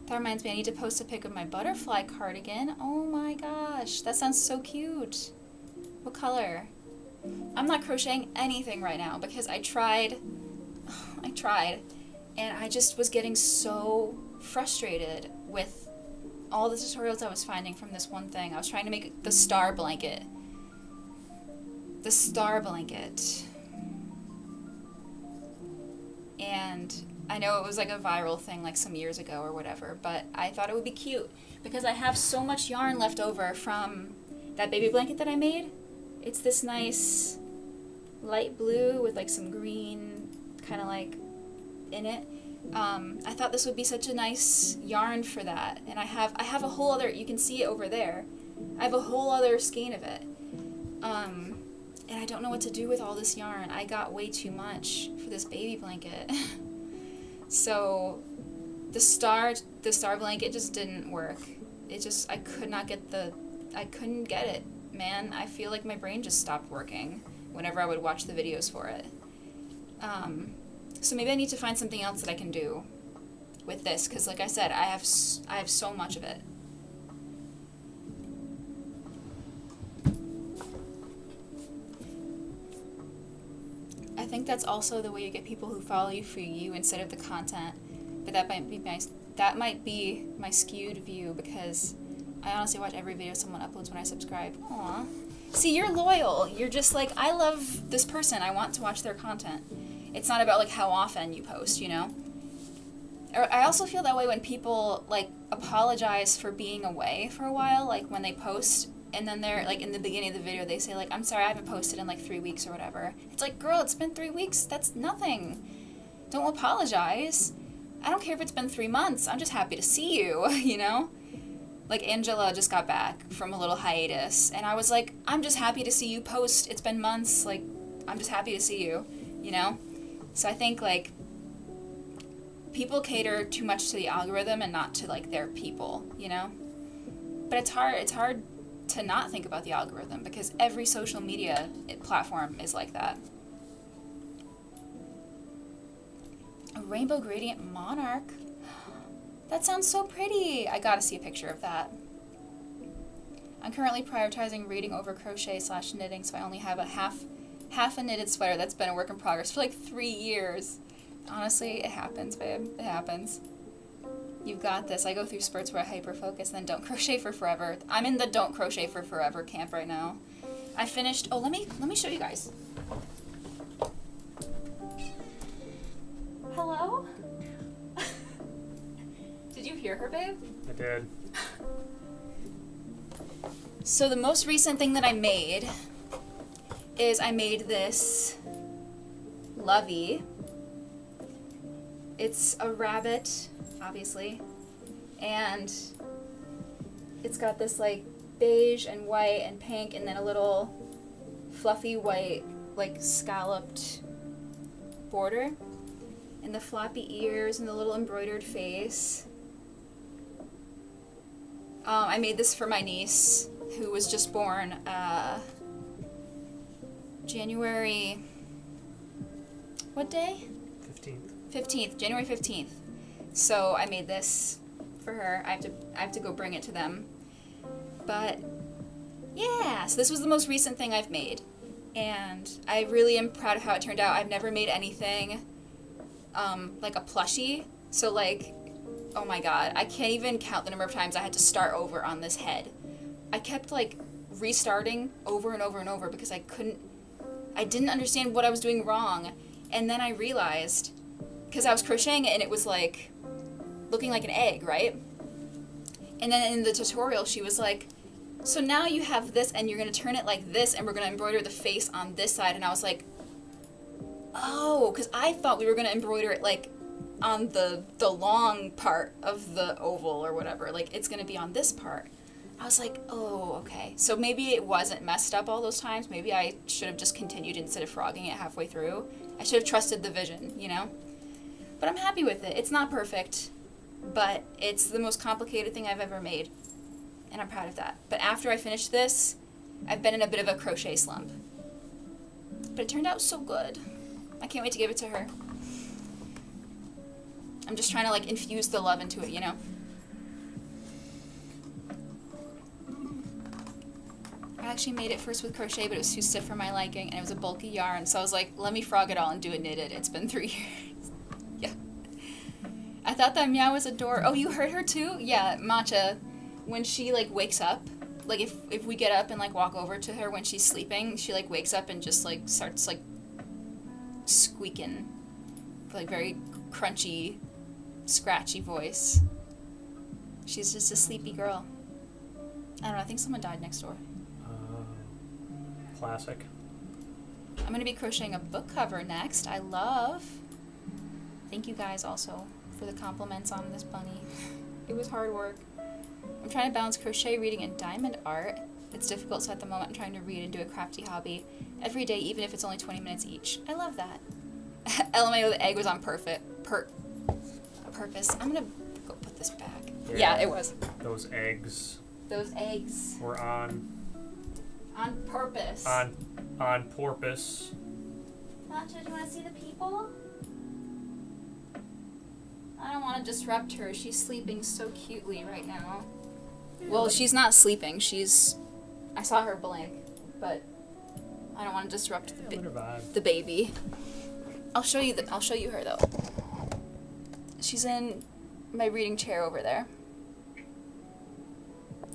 That reminds me, I need to post a pic of my butterfly cardigan. Oh my gosh, that sounds so cute. What color? I'm not crocheting anything right now because I tried, and I just was getting so frustrated with all the tutorials I was finding from this one thing. I was trying to make the star blanket. The star blanket. And I know it was like a viral thing like some years ago or whatever, but I thought it would be cute because I have so much yarn left over from that baby blanket that I made. It's this nice light blue with like some green kind of like in it. I thought this would be such a nice yarn for that, and I have a whole other, you can see it over there, I have a whole other skein of it, And I don't know what to do with all this yarn. I got way too much for this baby blanket. So the star blanket just didn't work. I couldn't get it, man. I feel like my brain just stopped working whenever I would watch the videos for it. So maybe I need to find something else that I can do with this, because like I said, I have so much of it. I think that's also the way you get people who follow you for you instead of the content. But that might be my skewed view, because I honestly watch every video someone uploads when I subscribe. Aw. See, you're loyal. You're just like, I love this person. I want to watch their content. It's not about like how often you post, you know? Or I also feel that way when people like apologize for being away for a while, like when they post and then they're like in the beginning of the video they say like, I'm sorry, I haven't posted in like 3 weeks or whatever. It's like, girl, it's been 3 weeks. That's nothing. Don't apologize. I don't care if it's been 3 months. I'm just happy to see you, you know? Like Angela just got back from a little hiatus and I was like, I'm just happy to see you post. It's been months. Like, I'm just happy to see you, you know? So I think like people cater too much to the algorithm and not to like their people, you know? But it's hard to not think about the algorithm because every social media platform is like that. A rainbow gradient monarch. That sounds so pretty. I gotta see a picture of that. I'm currently prioritizing reading over crochet/knitting, so I only have a half a knitted sweater that's been a work in progress for like 3 years. Honestly, it happens, babe. It happens. You've got this. I go through spurts where I hyper-focus, then don't crochet for forever. I'm in the don't crochet for forever camp right now. I finished... Oh, let me show you guys. Hello? Did you hear her, babe? I did. So the most recent thing that I made is I made this Lofi. It's a rabbit, obviously, and it's got this like beige and white and pink and then a little fluffy white like scalloped border and the floppy ears and the little embroidered face. I made this for my niece who was just born January, what day? 15th, January 15th. So I made this for her. I have to go bring it to them. But yeah, so this was the most recent thing I've made. And I really am proud of how it turned out. I've never made anything like a plushie. So like, oh my god, I can't even count the number of times I had to start over on this head. I kept like restarting over and over and over because I didn't understand what I was doing wrong. And then I realized, because I was crocheting it and it was like looking like an egg, right? And then in the tutorial she was like, so now you have this and you're going to turn it like this and we're going to embroider the face on this side. And I was like, oh, because I thought we were going to embroider it like on the long part of the oval or whatever. Like it's going to be on this part. I was like, oh, okay. So maybe it wasn't messed up all those times. Maybe I should have just continued instead of frogging it halfway through. I should have trusted the vision, you know? But I'm happy with it. It's not perfect, but it's the most complicated thing I've ever made. And I'm proud of that. But after I finished this, I've been in a bit of a crochet slump. But it turned out so good. I can't wait to give it to her. I'm just trying to like infuse the love into it, you know? I actually made it first with crochet, but it was too stiff for my liking, and it was a bulky yarn, so I was like, let me frog it all and do it knitted. It's been 3 years. Yeah. I thought that meow was adorable. Oh, you heard her too? Yeah, Matcha, when she like wakes up, like if we get up and like walk over to her when she's sleeping, she like wakes up and just like starts like squeaking, like very crunchy, scratchy voice. She's just a sleepy girl. I don't know, I think someone died next door. Classic. I'm going to be crocheting a book cover next. I love. Thank you guys also for the compliments on this bunny. It was hard work. I'm trying to balance crochet, reading, and diamond art. It's difficult, so at the moment I'm trying to read and do a crafty hobby every day, even if it's only 20 minutes each. I love that. LMAO, the egg was on purpose. I'm gonna go put this back. Yeah, it was. Those eggs Those eggs. were on purpose. on porpoise. Matcha, do you want to see the people? I don't want to disrupt her. She's sleeping so cutely right now. Well, she's not sleeping. I saw her blink, but I don't want to disrupt Let her vibe. the baby. I'll show you her though. She's in my reading chair over there.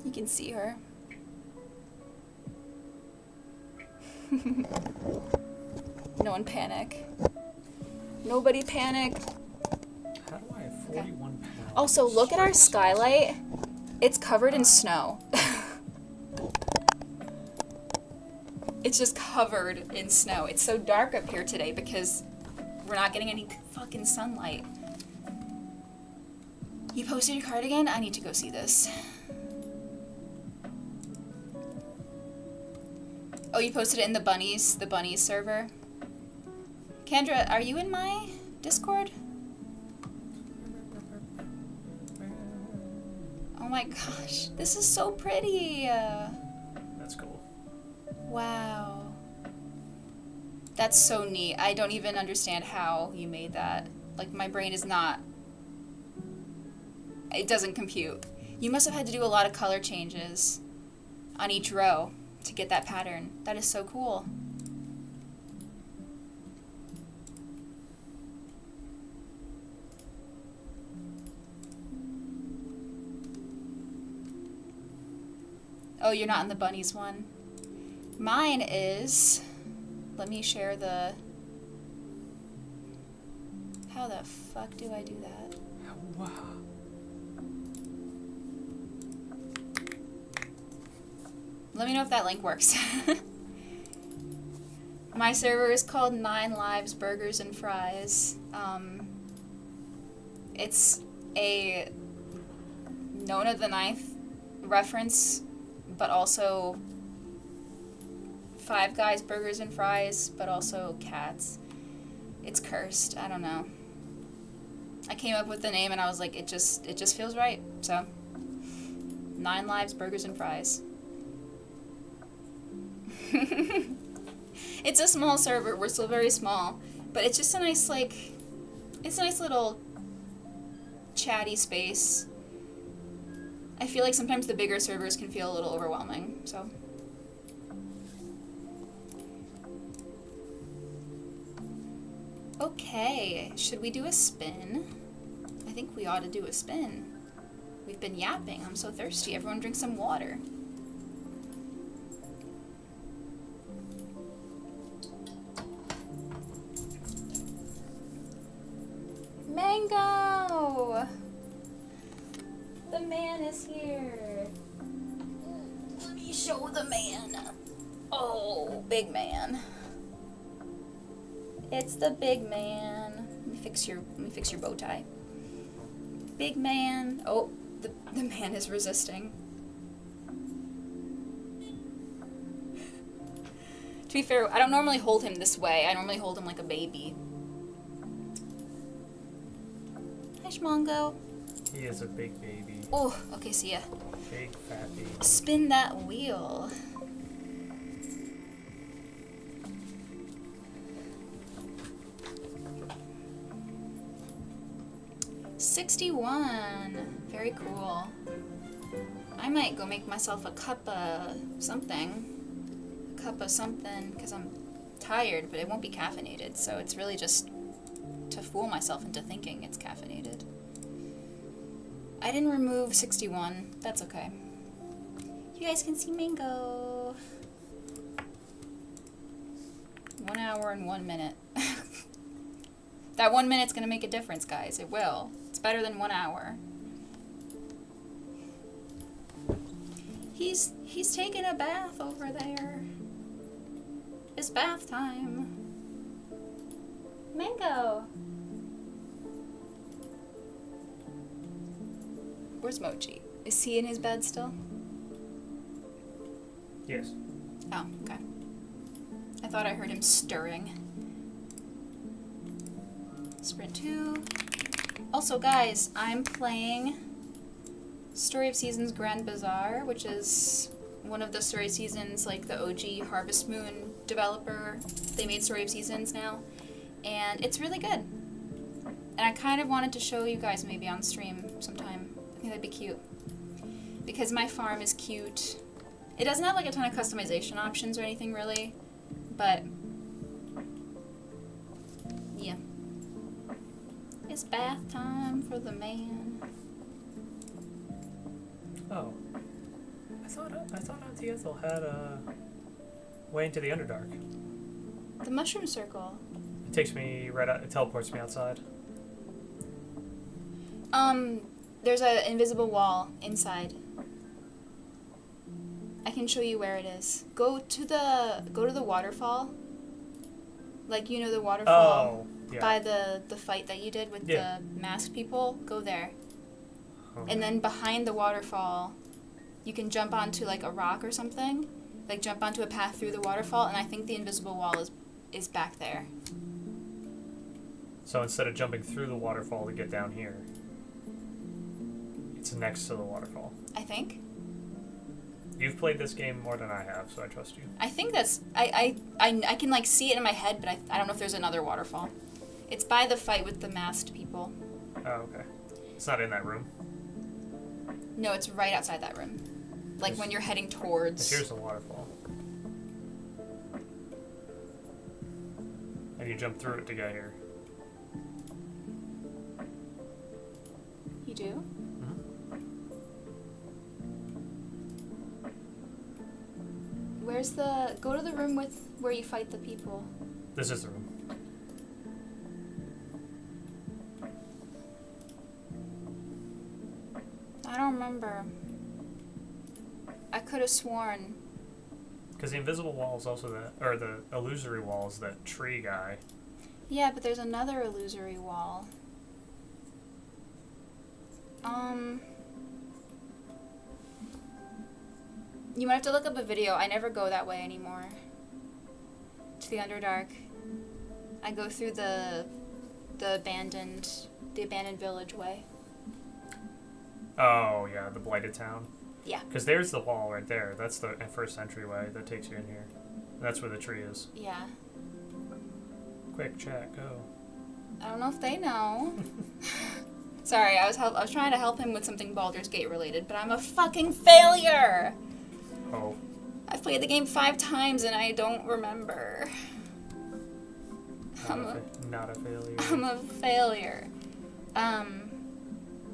You can see her. No one panic. Nobody panic. How do I have 41 pounds? Also, look at our skylight. It's covered in snow. It's just covered in snow. It's so dark up here today because we're not getting any fucking sunlight. You posted your cardigan? I need to go see this. Oh, you posted it in the bunnies server? Kendra, are you in my Discord? Oh my gosh, this is so pretty. That's cool. Wow. That's so neat. I don't even understand how you made that. Like, my brain is not... It doesn't compute. You must have had to do a lot of color changes on each row to get that pattern. That is so cool. Oh, you're not in the bunnies one. Mine is... Let me share the... How the fuck do I do that? Wow. Let me know if that link works. My server is called 9 Lives Burgers and Fries. It's a Nona the Ninth reference, but also Five Guys Burgers and Fries, but also cats. It's cursed. I don't know. I came up with the name and I was like, it just feels right. So 9 Lives Burgers and Fries. It's a small server. We're still very small, but it's just a nice, like, it's a nice little chatty space. I feel like sometimes the bigger servers can feel a little overwhelming, so. Okay, should we do a spin? I think we ought to do a spin. We've been yapping. I'm so thirsty. Everyone drink some water. Mango! The man is here. Let me show the man. Oh, big man. It's the big man. Let me fix your bow tie. Big man. Oh, the man is resisting. To be fair, I don't normally hold him this way. I normally hold him like a baby. Hi, Shmongo. He is a big baby. Oh, okay, see ya. Big fat baby. Spin that wheel. $61. Very cool. I might go make myself a cup of something. A cup of something, because I'm tired, but it won't be caffeinated, so it's really just to fool myself into thinking it's caffeinated. I didn't remove 61. That's okay. You guys can see Mango. 1 hour and 1 minute. That 1 minute's gonna make a difference, guys. It will. It's better than 1 hour. He's taking a bath over there. It's bath time. Mango. Where's Mochi? Is he in his bed still? Yes. Oh, okay. I thought I heard him stirring. Sprint 2. Also, guys, I'm playing Story of Seasons Grand Bazaar, which is one of the Story of Seasons, like the OG Harvest Moon developer. They made Story of Seasons now, and it's really good. And I kind of wanted to show you guys maybe on stream sometime. I think that'd be cute. Because my farm is cute. It doesn't have like a ton of customization options or anything really, but yeah. It's bath time for the man. Oh. I thought Antiethel had a way into the Underdark. The mushroom circle. It takes me right out. It teleports me outside. There's an invisible wall inside. I can show you where it is. Go to the waterfall. Like, you know, the waterfall Yeah. by the fight that you did with the masked people. Go there. Oh. And then behind the waterfall, you can jump onto like a rock or something. Like jump onto a path through the waterfall, and I think the invisible wall is back there. So instead of jumping through the waterfall to get down here, it's next to the waterfall. I think. You've played this game more than I have, so I trust you. I think that's I can like see it in my head, but I don't know if there's another waterfall. It's by the fight with the masked people. Oh, okay. It's not in that room. No, it's right outside that room. Like when you're heading towards. Here's the waterfall. And you jump through it to get here. You do? Where's the... Go to the room with where you fight the people. This is the room. I don't remember. I could have sworn. Because the invisible wall is also that... Or the illusory wall is that tree guy. Yeah, but there's another illusory wall. You might have to look up a video. I never go that way anymore. To the Underdark. I go through the abandoned village way. Oh, yeah, the blighted town. Yeah. Because there's the wall right there. That's the first entryway that takes you in here. That's where the tree is. Yeah. Quick, chat, go. I don't know if they know. Sorry, I was trying to help him with something Baldur's Gate related, but I'm a fucking failure! Oh. I've played the game 5 times and I don't remember. Not a failure. I'm a failure. Oh,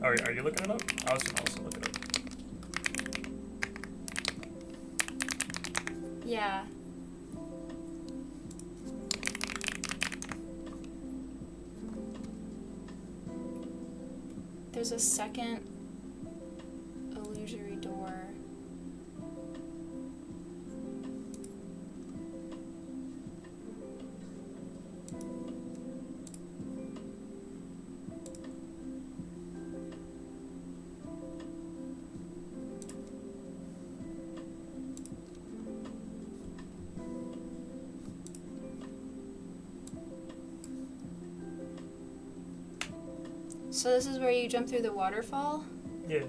are you looking it up? I was gonna also look it up. Yeah. There's a second illusory door. So this is where you jump through the waterfall? Yeah.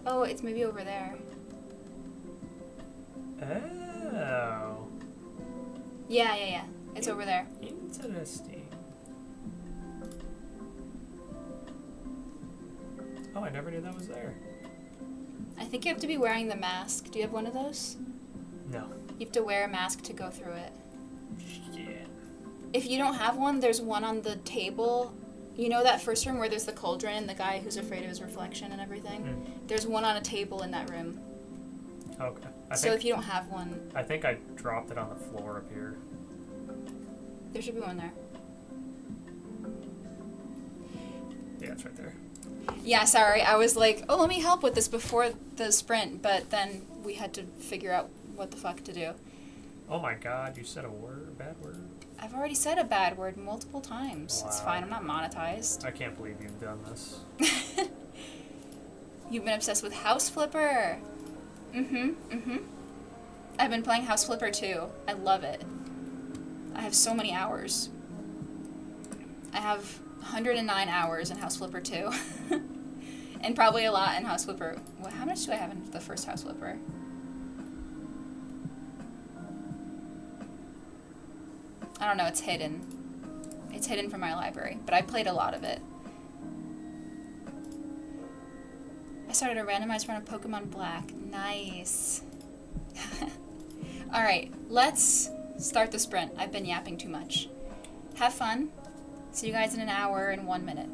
Oh, it's maybe over there. Oh. Yeah. It's over there. Interesting. Oh, I never knew that was there. I think you have to be wearing the mask. Do you have one of those? No. You have to wear a mask to go through it. Yeah. If you don't have one, there's one on the table. You know that first room where there's the cauldron and the guy who's afraid of his reflection and everything? There's one on a table in that room. Okay. If you don't have one... I think I dropped it on the floor up here. There should be one there. Yeah, it's right there. Yeah, sorry. I was like, oh, let me help with this before the sprint, but then we had to figure out what the fuck to do. Oh my god, you said a word, a bad word? I've already said a bad word multiple times. It's Wow. fine, I'm not monetized. I can't believe you've done this. You've been obsessed with House Flipper. I've been playing House Flipper too. I love it. I have so many hours. I have 109 hours in House Flipper 2. And probably a lot in House Flipper. How much do I have in the first House Flipper? I don't know, it's hidden. It's hidden from my library, but I played a lot of it. I started a randomized run of Pokemon Black. Nice. Alright, let's start the sprint. I've been yapping too much. Have fun. See you guys in an hour and 1 minute.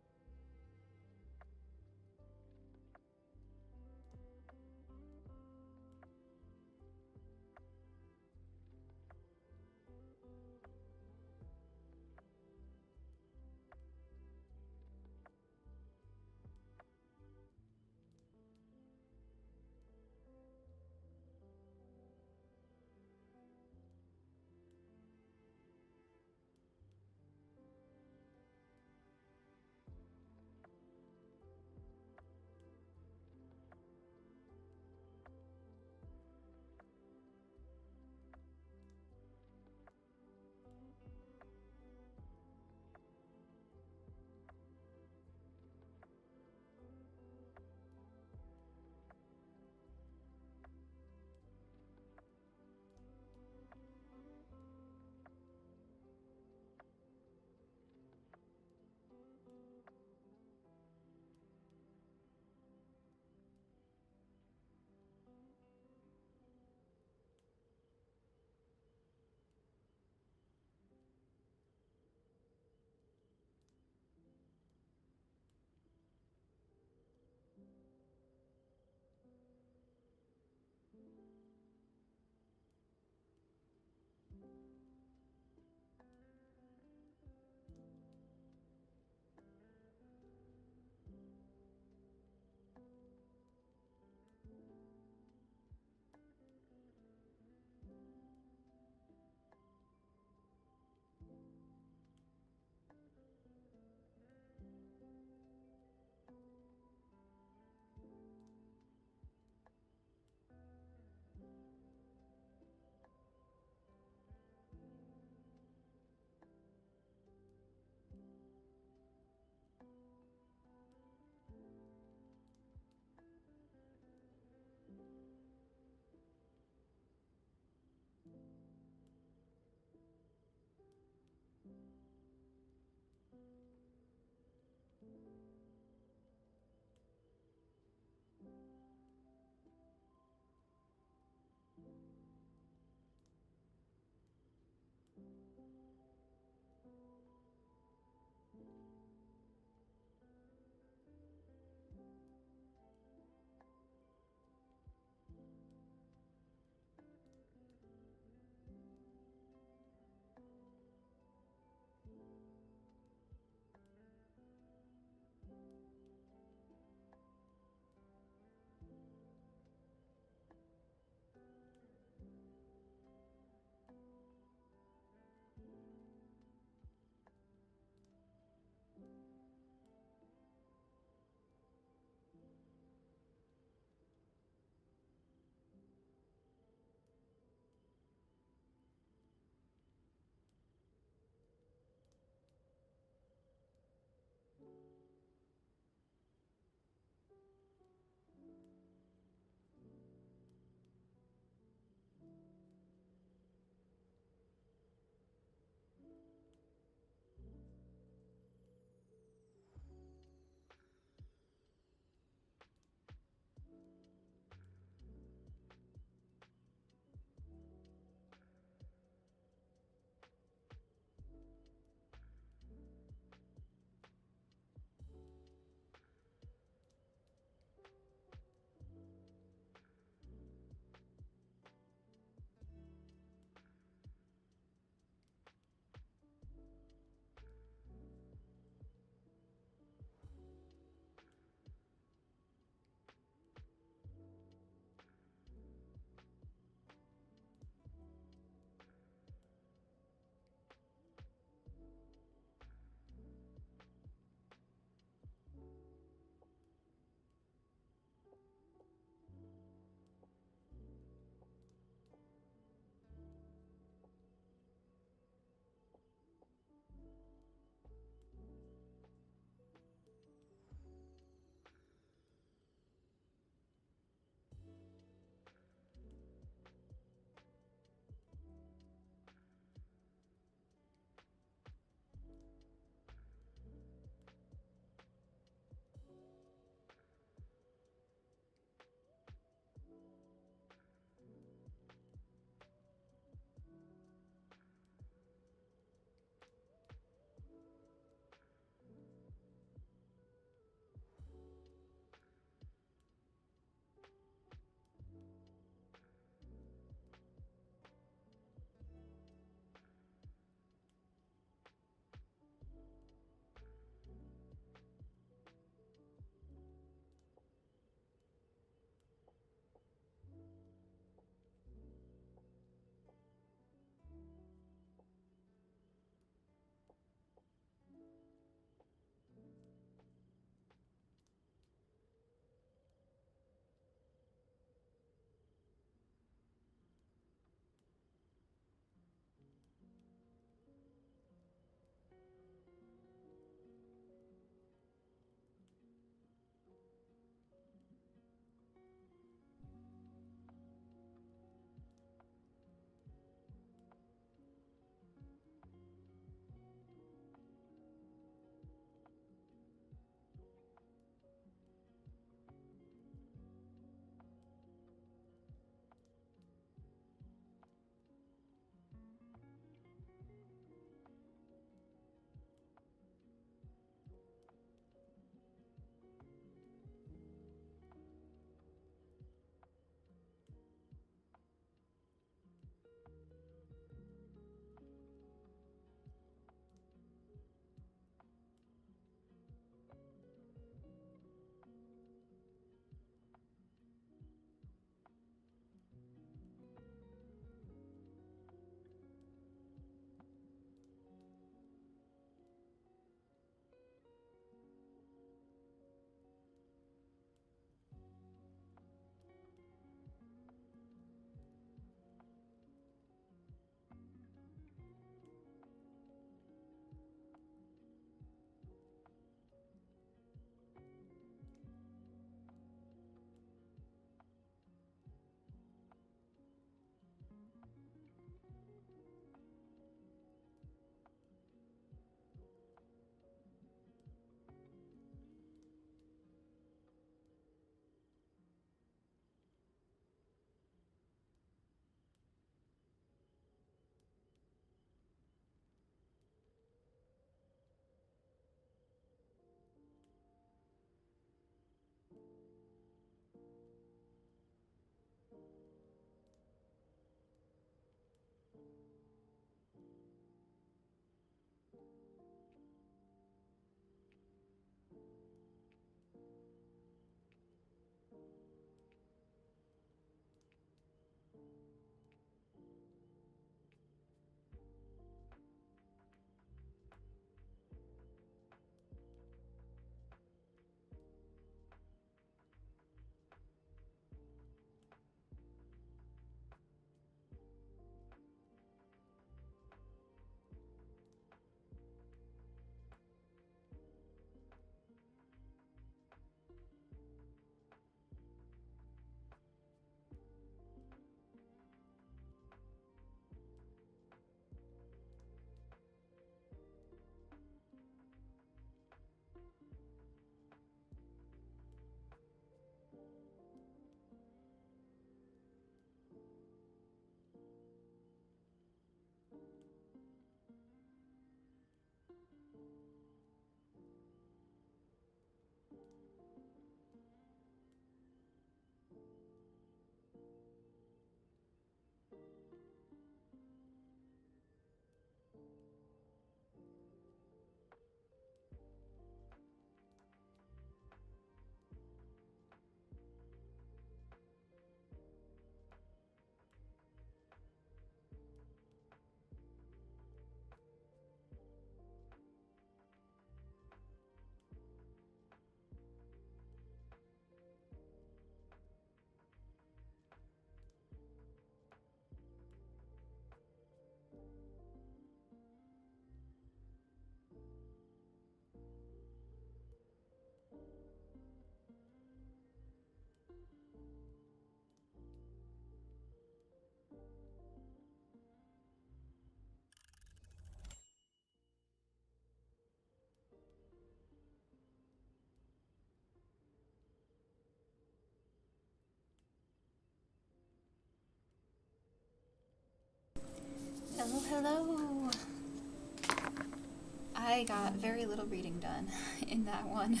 I got very little reading done in that one.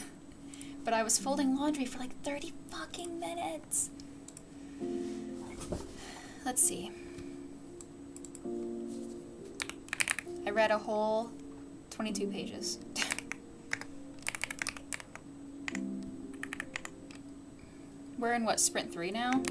But I was folding laundry for like 30 fucking minutes. Let's see. I read a whole 22 pages. We're in what, sprint 3 now?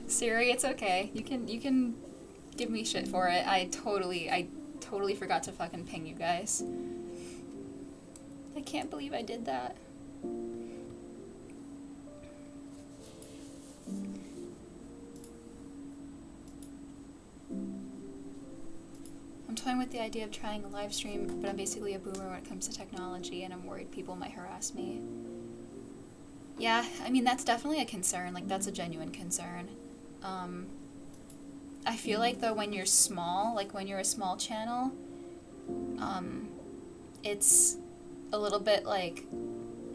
Siri, it's okay. You can give me shit for it. I totally forgot to fucking ping you guys. I can't believe I did that. I'm toying with the idea of trying a live stream, but I'm basically a boomer when it comes to technology, and I'm worried people might harass me. Yeah, I mean, that's definitely a concern. Like, that's a genuine concern. I feel like, though, when you're small, like when you're a small channel, it's a little bit, like,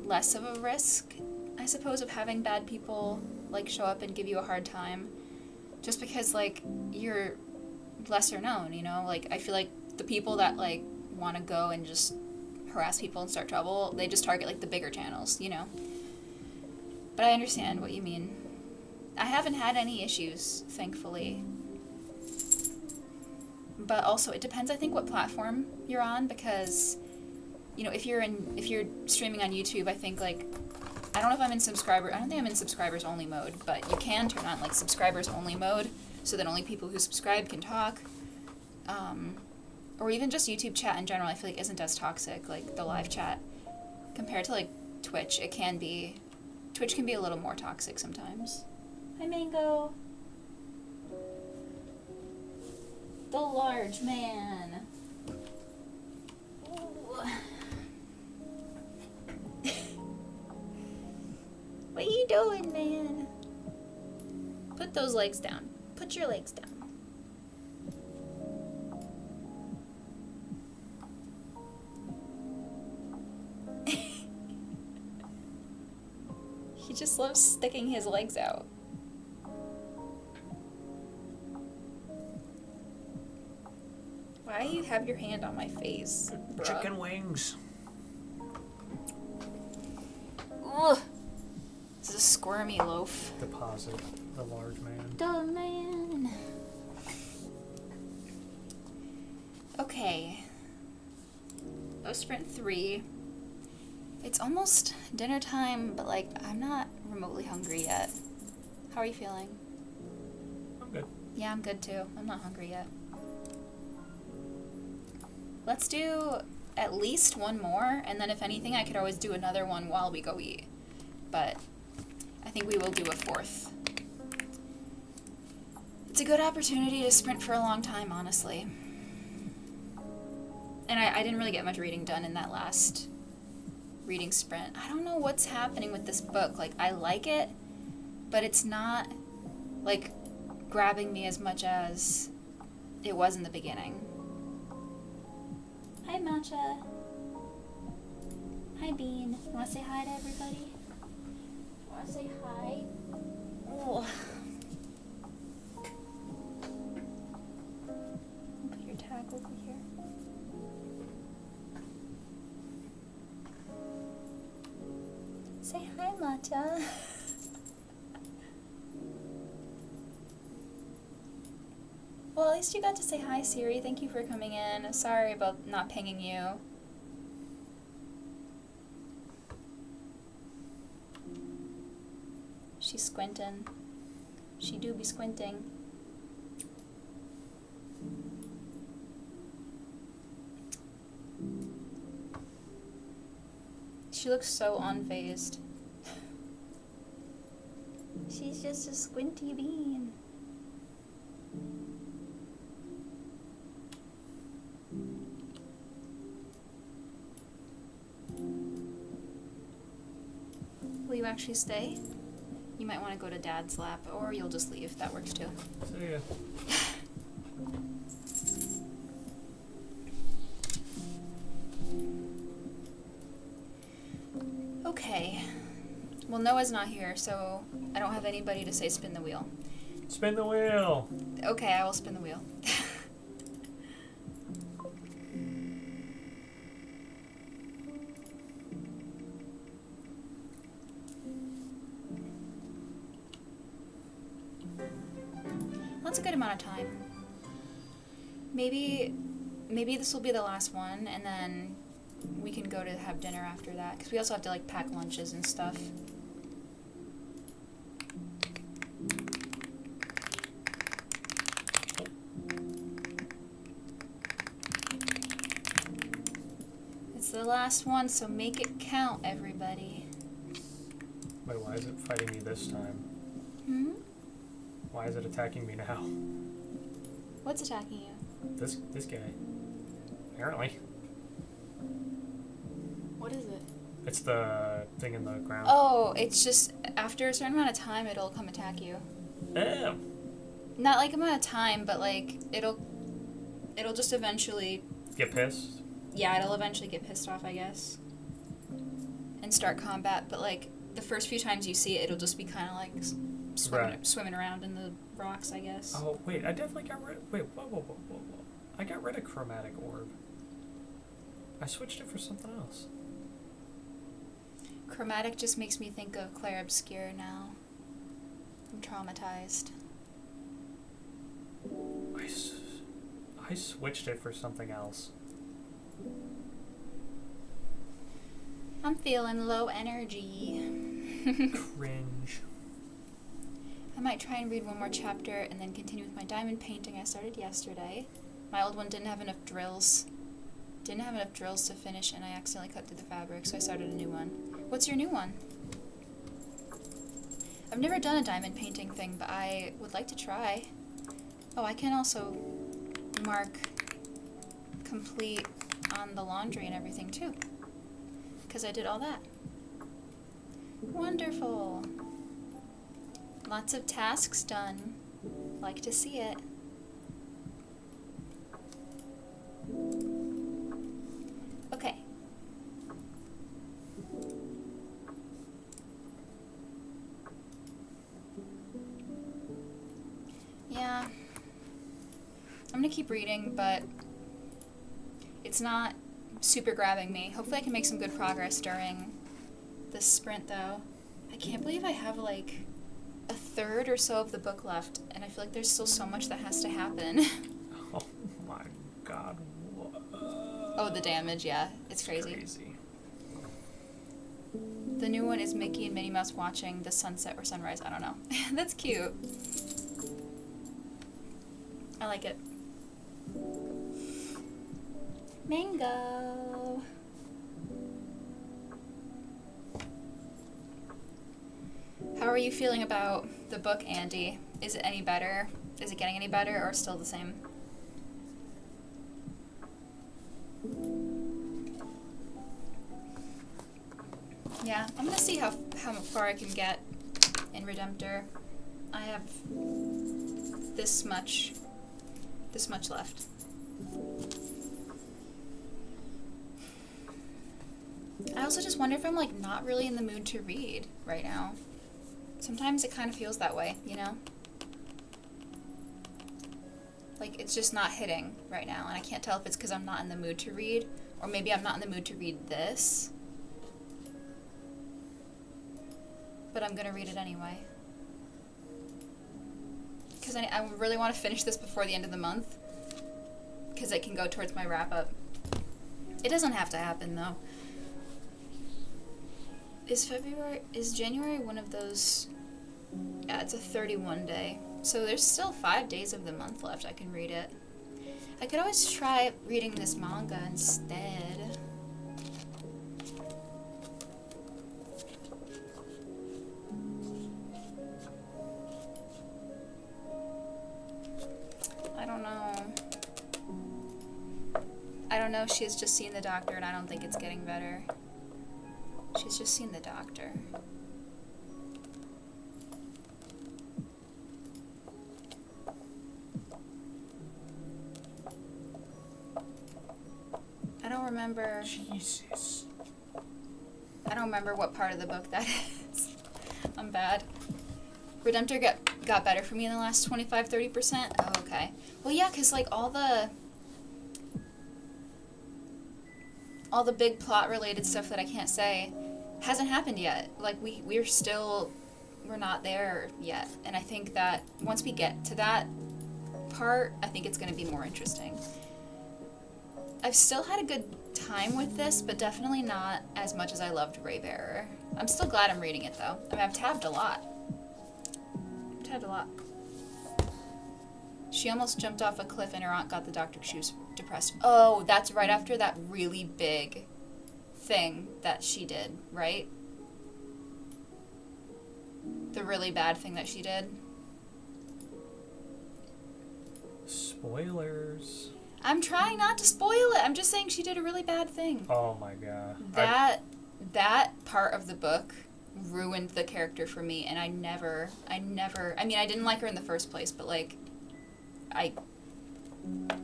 less of a risk, I suppose, of having bad people, like, show up and give you a hard time. Just because, like, you're lesser known, you know? Like, I feel like the people that, like, want to go and just harass people and start trouble, they just target, like, the bigger channels, you know? But I understand what you mean. I haven't had any issues, thankfully. But also, it depends, I think, what platform you're on, because, you know, if you're streaming on YouTube, I think, like, I don't know if I'm in I don't think I'm in subscribers only mode, but you can turn on, like, subscribers only mode, so that only people who subscribe can talk. Or even just YouTube chat in general, I feel like isn't as toxic, like the live chat. Compared to, like, Twitch, Twitch can be a little more toxic sometimes. Hi, Mango. The large man. What are you doing, man? Put those legs down. Put your legs down. He just loves sticking his legs out. Why do you have your hand on my face, bruh? Chicken wings. Ugh. This is a squirmy loaf. Deposit the large man. The man. Okay. Oh, sprint 3. It's almost dinner time, but like I'm not remotely hungry yet. How are you feeling? I'm good. Yeah, I'm good too. I'm not hungry yet. Let's do at least one more, and then if anything, I could always do another one while we go eat. But I think we will do a fourth. It's a good opportunity to sprint for a long time, honestly. And I didn't really get much reading done in that last reading sprint. I don't know what's happening with this book. Like, I like it, but it's not, like, grabbing me as much as it was in the beginning. Hi, Matcha. Hi, Bean. You want to say hi to everybody? You want to say hi? Oh. Put your tag over here. Say hi, Matcha. Well, at least you got to say hi, Siri. Thank you for coming in. Sorry about not pinging you. She's squinting. She do be squinting. She looks so unfazed. She's just a squinty bean. Will you actually stay? You might want to go to Dad's lap, or you'll just leave. That works too. See ya. Okay. Well, Noah's not here, so I don't have anybody to say spin the wheel. Spin the wheel. Okay, I will spin the wheel. That's a good amount of time. Maybe this will be the last one, and then we can go to have dinner after that, because we also have to like pack lunches and stuff. It's the last one, so make it count, everybody. Wait, why is it fighting me this time? Hmm? Why is it attacking me now? What's attacking you? This guy. Apparently. What is it? It's the thing in the ground. Oh, it's just after a certain amount of time, it'll come attack you. Oh. Not like amount of time, but like it'll just eventually. Get pissed? Yeah, it'll eventually get pissed off, I guess, and start combat. But like the first few times you see it, it'll just be kind of like swimming around in the rocks, I guess. Oh, wait, I definitely got rid. Wait, whoa. I got rid of chromatic orb. I switched it for something else. Chromatic just makes me think of Claire Obscure now. I'm traumatized. I switched it for something else. I'm feeling low energy. Cringe. I might try and read one more chapter and then continue with my diamond painting I started yesterday. My old one didn't have enough drills. Didn't have enough drills to finish, and I accidentally cut through the fabric, so I started a new one. What's your new one? I've never done a diamond painting thing, but I would like to try. Oh, I can also mark complete on the laundry and everything too, because I did all that. Wonderful. Lots of tasks done. Like to see it. Okay. Yeah. I'm gonna keep reading, but it's not super grabbing me. Hopefully I can make some good progress during this sprint, though. I can't believe I have, like, a third or so of the book left, and I feel like there's still so much that has to happen. Oh my god. What? Oh, the damage, yeah. It's crazy. The new one is Mickey and Minnie Mouse watching the sunset or sunrise. I don't know. That's cute. I like it. Mango. How are you feeling about the book, Andy? Is it any better? Is it getting any better or still the same? Yeah, I'm gonna see how far I can get in Redemptor. I have this much left. I also just wonder if I'm like not really in the mood to read right now. Sometimes it kind of feels that way, you know? Like it's just not hitting right now, and I can't tell if it's because I'm not in the mood to read, or maybe I'm not in the mood to read this. But I'm gonna read it anyway. Because I really want to finish this before the end of the month. Because it can go towards my wrap-up. It doesn't have to happen, though. Is January one of those? Yeah, it's a 31 day. So there's still 5 days of the month left. I can read it. I could always try reading this manga instead. I don't know. I don't know. She's just seen the doctor, and I don't think it's getting better. She's just seen the doctor. remember. Jesus. I don't remember what part of the book that is. I'm bad. Redemptor got better for me in the last 25-30%. Oh, okay. Well, yeah, because like all the big plot related stuff that I can't say hasn't happened yet. Like we're not there yet. And I think that once we get to that part, I think it's going to be more interesting. I've still had a good time with this, but definitely not as much as I loved Raybearer. I'm still glad I'm reading it though. I mean, I've tabbed a lot. She almost jumped off a cliff and her aunt got the doctor because she was depressed. Oh, that's right after that really big thing that she did, right? The really bad thing that she did. Spoilers. I'm trying not to spoil it. I'm just saying she did a really bad thing. Oh my god. That part of the book ruined the character for me, and I mean, I didn't like her in the first place, but like,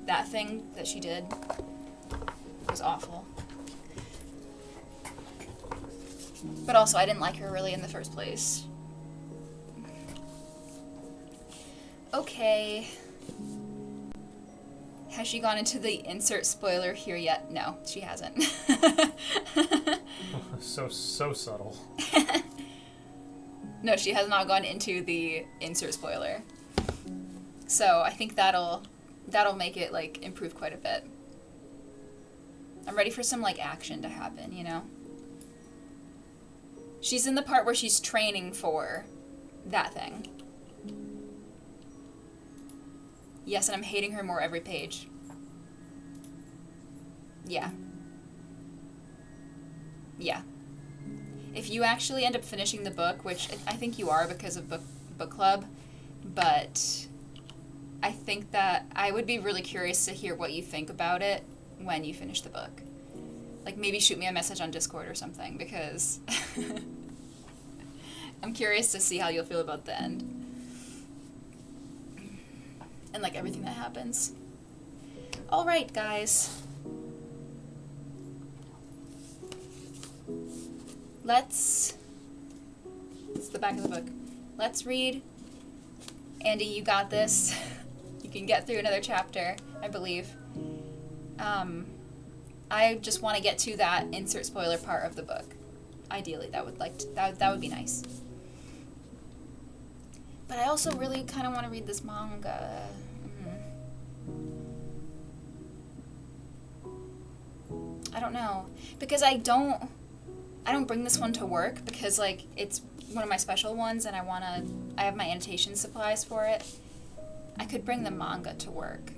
that thing that she did was awful. But also, I didn't like her really in the first place. Okay. Has she gone into the insert spoiler here yet? No, she hasn't. So subtle. No, she has not gone into the insert spoiler. So I think that'll make it like improve quite a bit. I'm ready for some like action to happen, you know? She's in the part where she's training for that thing. Yes, and I'm hating her more every page. Yeah. Yeah. If you actually end up finishing the book, which I think you are because of book club, but I think that I would be really curious to hear what you think about it when you finish the book. Like, maybe shoot me a message on Discord or something, because I'm curious to see how you'll feel about the end. And, like, everything that happens. Alright, guys. It's the back of the book. Let's read. Andy, you got this. You can get through another chapter, I believe. I just want to get to that insert spoiler part of the book. Ideally, that would be nice. But I also really kind of want to read this manga. I don't know, because I don't bring this one to work because like it's one of my special ones and I have my annotation supplies for it. I could bring the manga to work,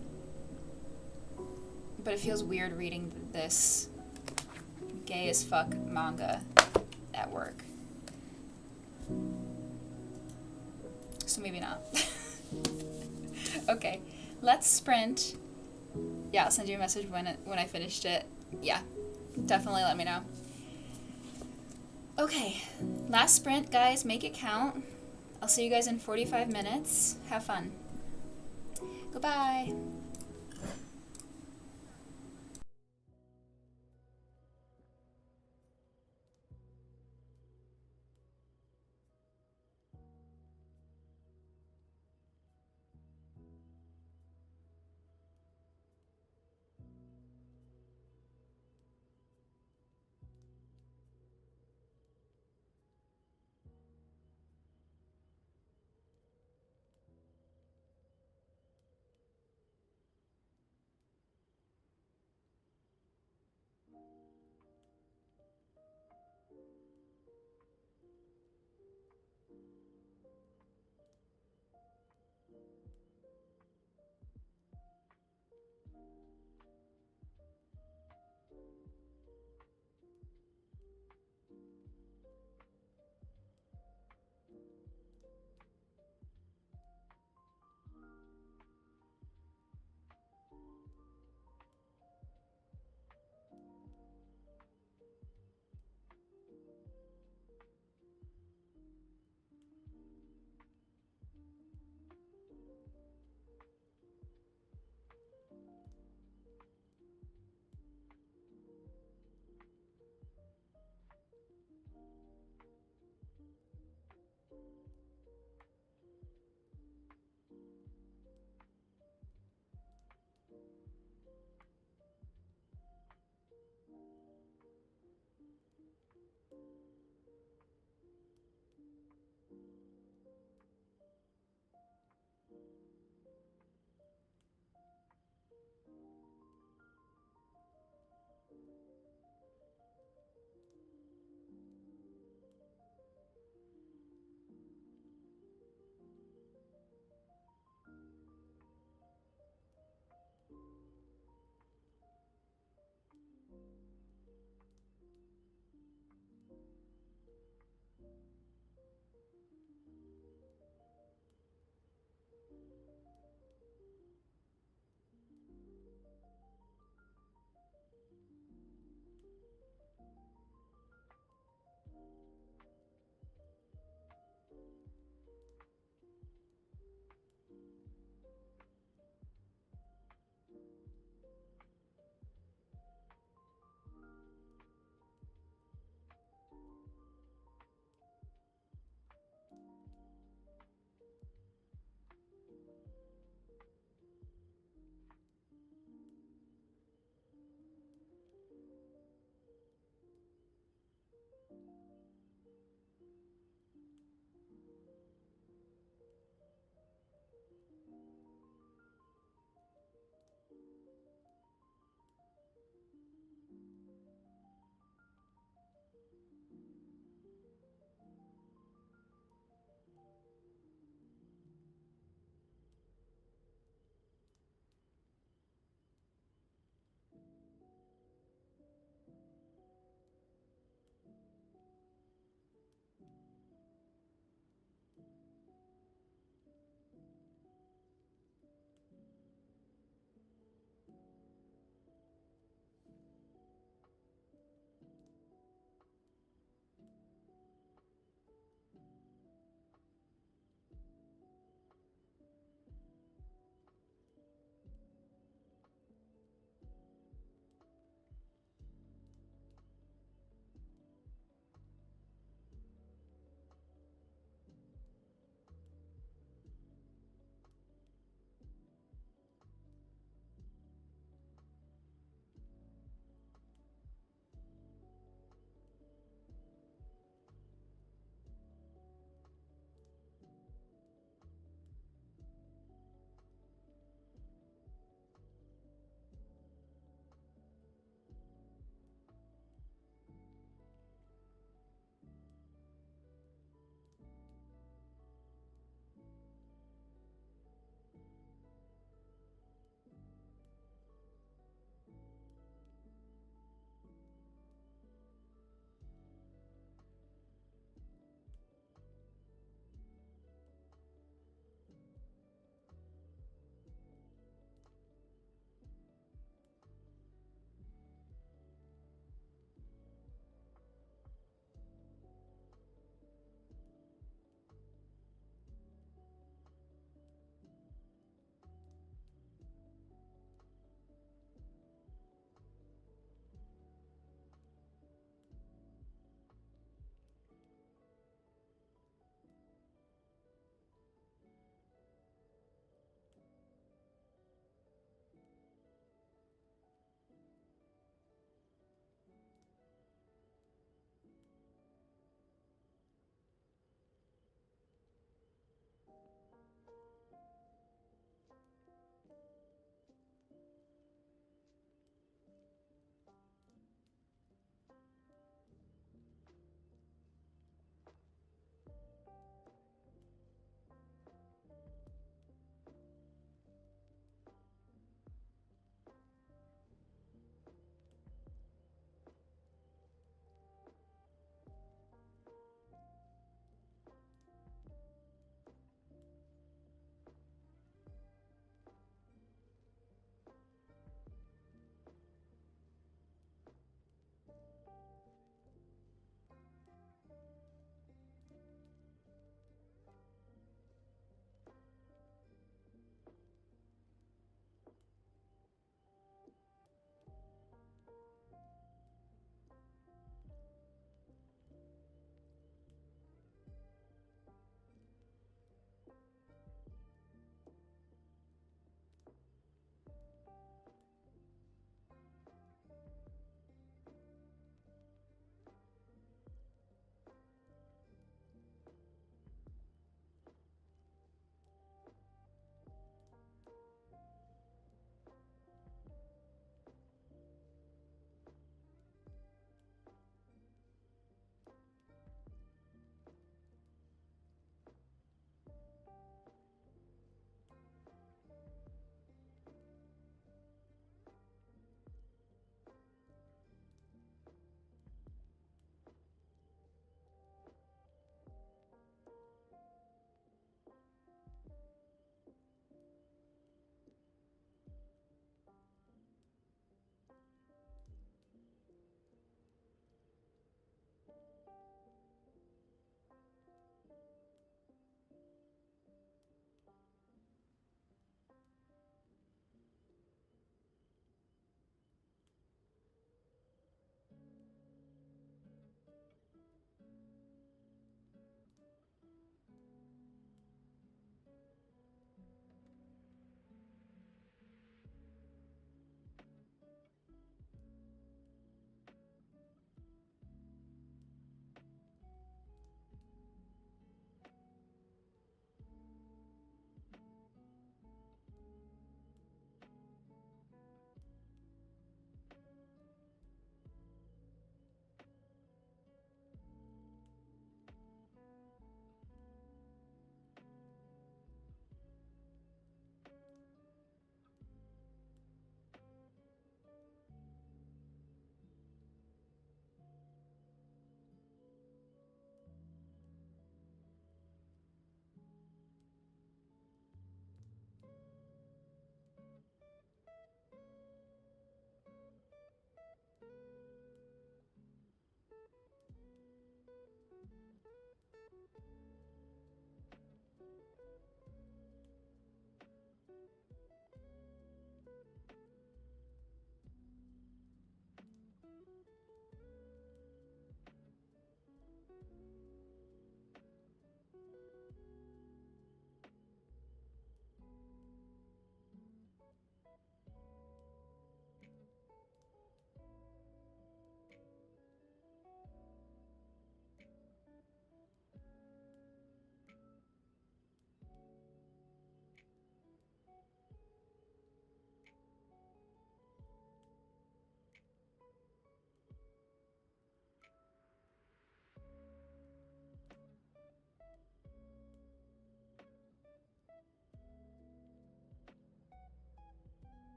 but it feels weird reading this gay as fuck manga at work. So maybe not. Okay, let's sprint. Yeah, I'll send you a message when I finished it. Yeah, definitely let me know. Okay, last sprint, guys. Make it count. I'll see you guys in 45 minutes. Have fun. Goodbye.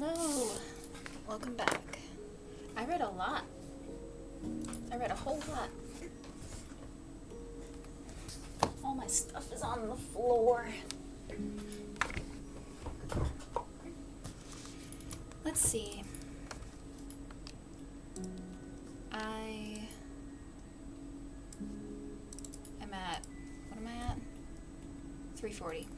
Hello. Welcome back. I read a lot. I read a whole lot. All my stuff is on the floor. Let's see. I am at, what am I at? 340.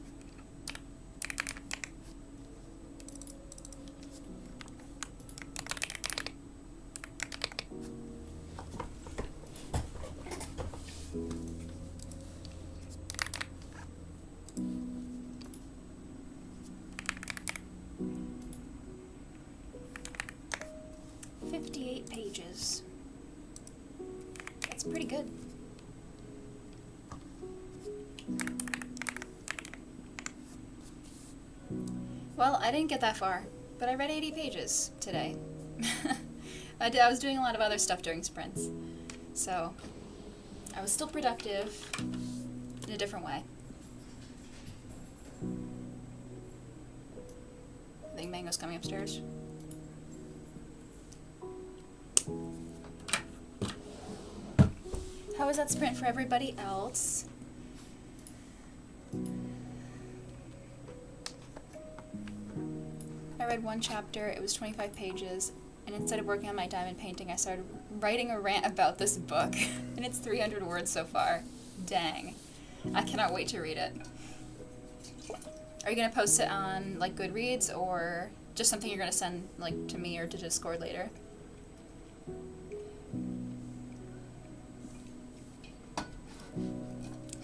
Pages. That's pretty good. Well, I didn't get that far, but I read 80 pages today. I was doing a lot of other stuff during sprints, so I was still productive in a different way. I think Mango's coming upstairs. How was that sprint for everybody else? I read one chapter, it was 25 pages, and instead of working on my diamond painting, I started writing a rant about this book, and it's 300 words so far. Dang. I cannot wait to read it. Are you going to post it on, like, Goodreads, or just something you're going to send, like, to me or to Discord later?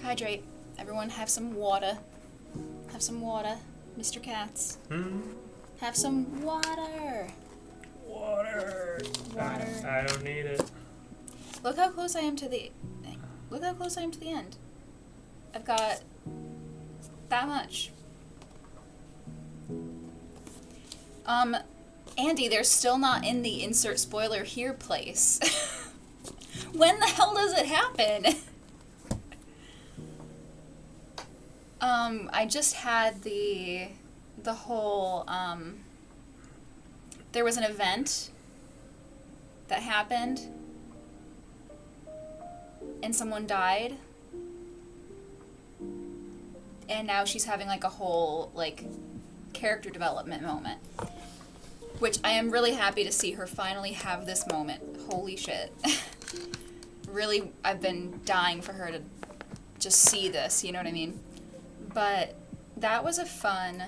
Hydrate. Everyone have some water. Have some water, Mr. Katz. Have some water. Water. Water. I don't need it. Look how close I am to the end. I've got that much. Andy, they're still not in the insert spoiler here place. When the hell does it happen? I just had the whole, there was an event that happened and someone died, and now she's having like a whole like character development moment, which I am really happy to see her finally have this moment. Holy shit. Really, I've been dying for her to just see this, you know what I mean? But that was a fun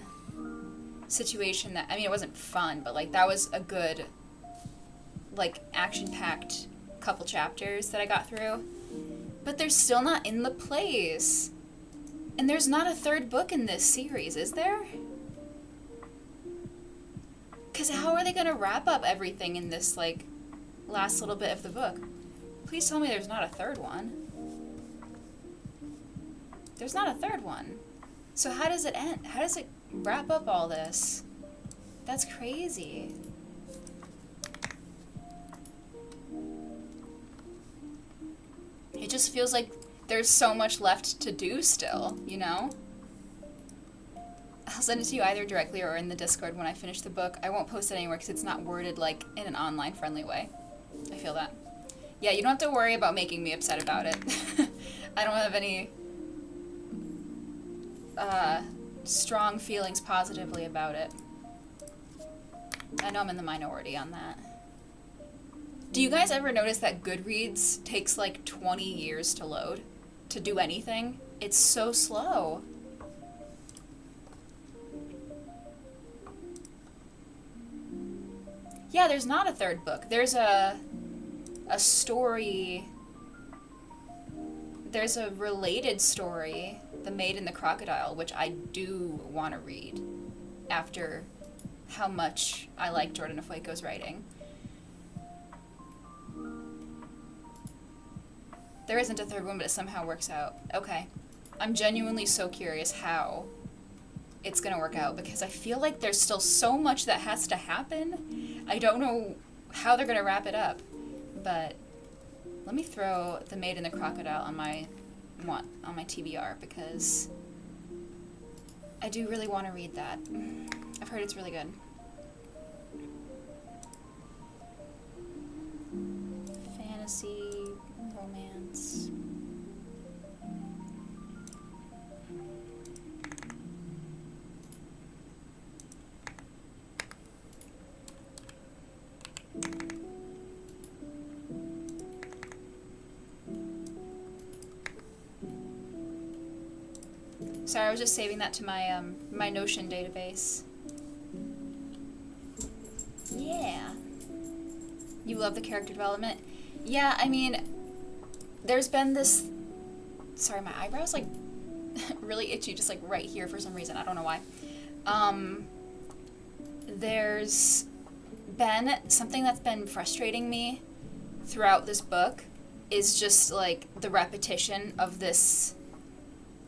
situation that, I mean, it wasn't fun, but like that was a good, like, action-packed couple chapters that I got through. But they're still not in the plays. And there's not a third book in this series, is there? Because how are they going to wrap up everything in this, like, last little bit of the book? Please tell me there's not a third one. There's not a third one. So how does it end? How does it wrap up all this? That's crazy. It just feels like there's so much left to do still, you know? I'll send it to you either directly or in the Discord when I finish the book. I won't post it anywhere because it's not worded like in an online friendly way. I feel that. Yeah, you don't have to worry about making me upset about it. I don't have any strong feelings positively about it. I know I'm in the minority on that. Do you guys ever notice that Goodreads takes like 20 years to load? To do anything? It's so slow. Yeah, there's not a third book. There's a story. There's a related story, The Maid and the Crocodile, which I do want to read after how much I like Jordan Afueco's writing. There isn't a third one, but it somehow works out. Okay. I'm genuinely so curious how it's going to work out, because I feel like there's still so much that has to happen. I don't know how they're going to wrap it up, but let me throw The Maid and the Crocodile on my TBR, because I do really want to read that. I've heard it's really good. fantasy, romance. Sorry, I was just saving that to my my Notion database. Yeah. You love the character development? Yeah, I mean, there's been this... Sorry, my eyebrow's, like, really itchy, just, like, right here for some reason. I don't know why. There's been something that's been frustrating me throughout this book is just, like, the repetition of this,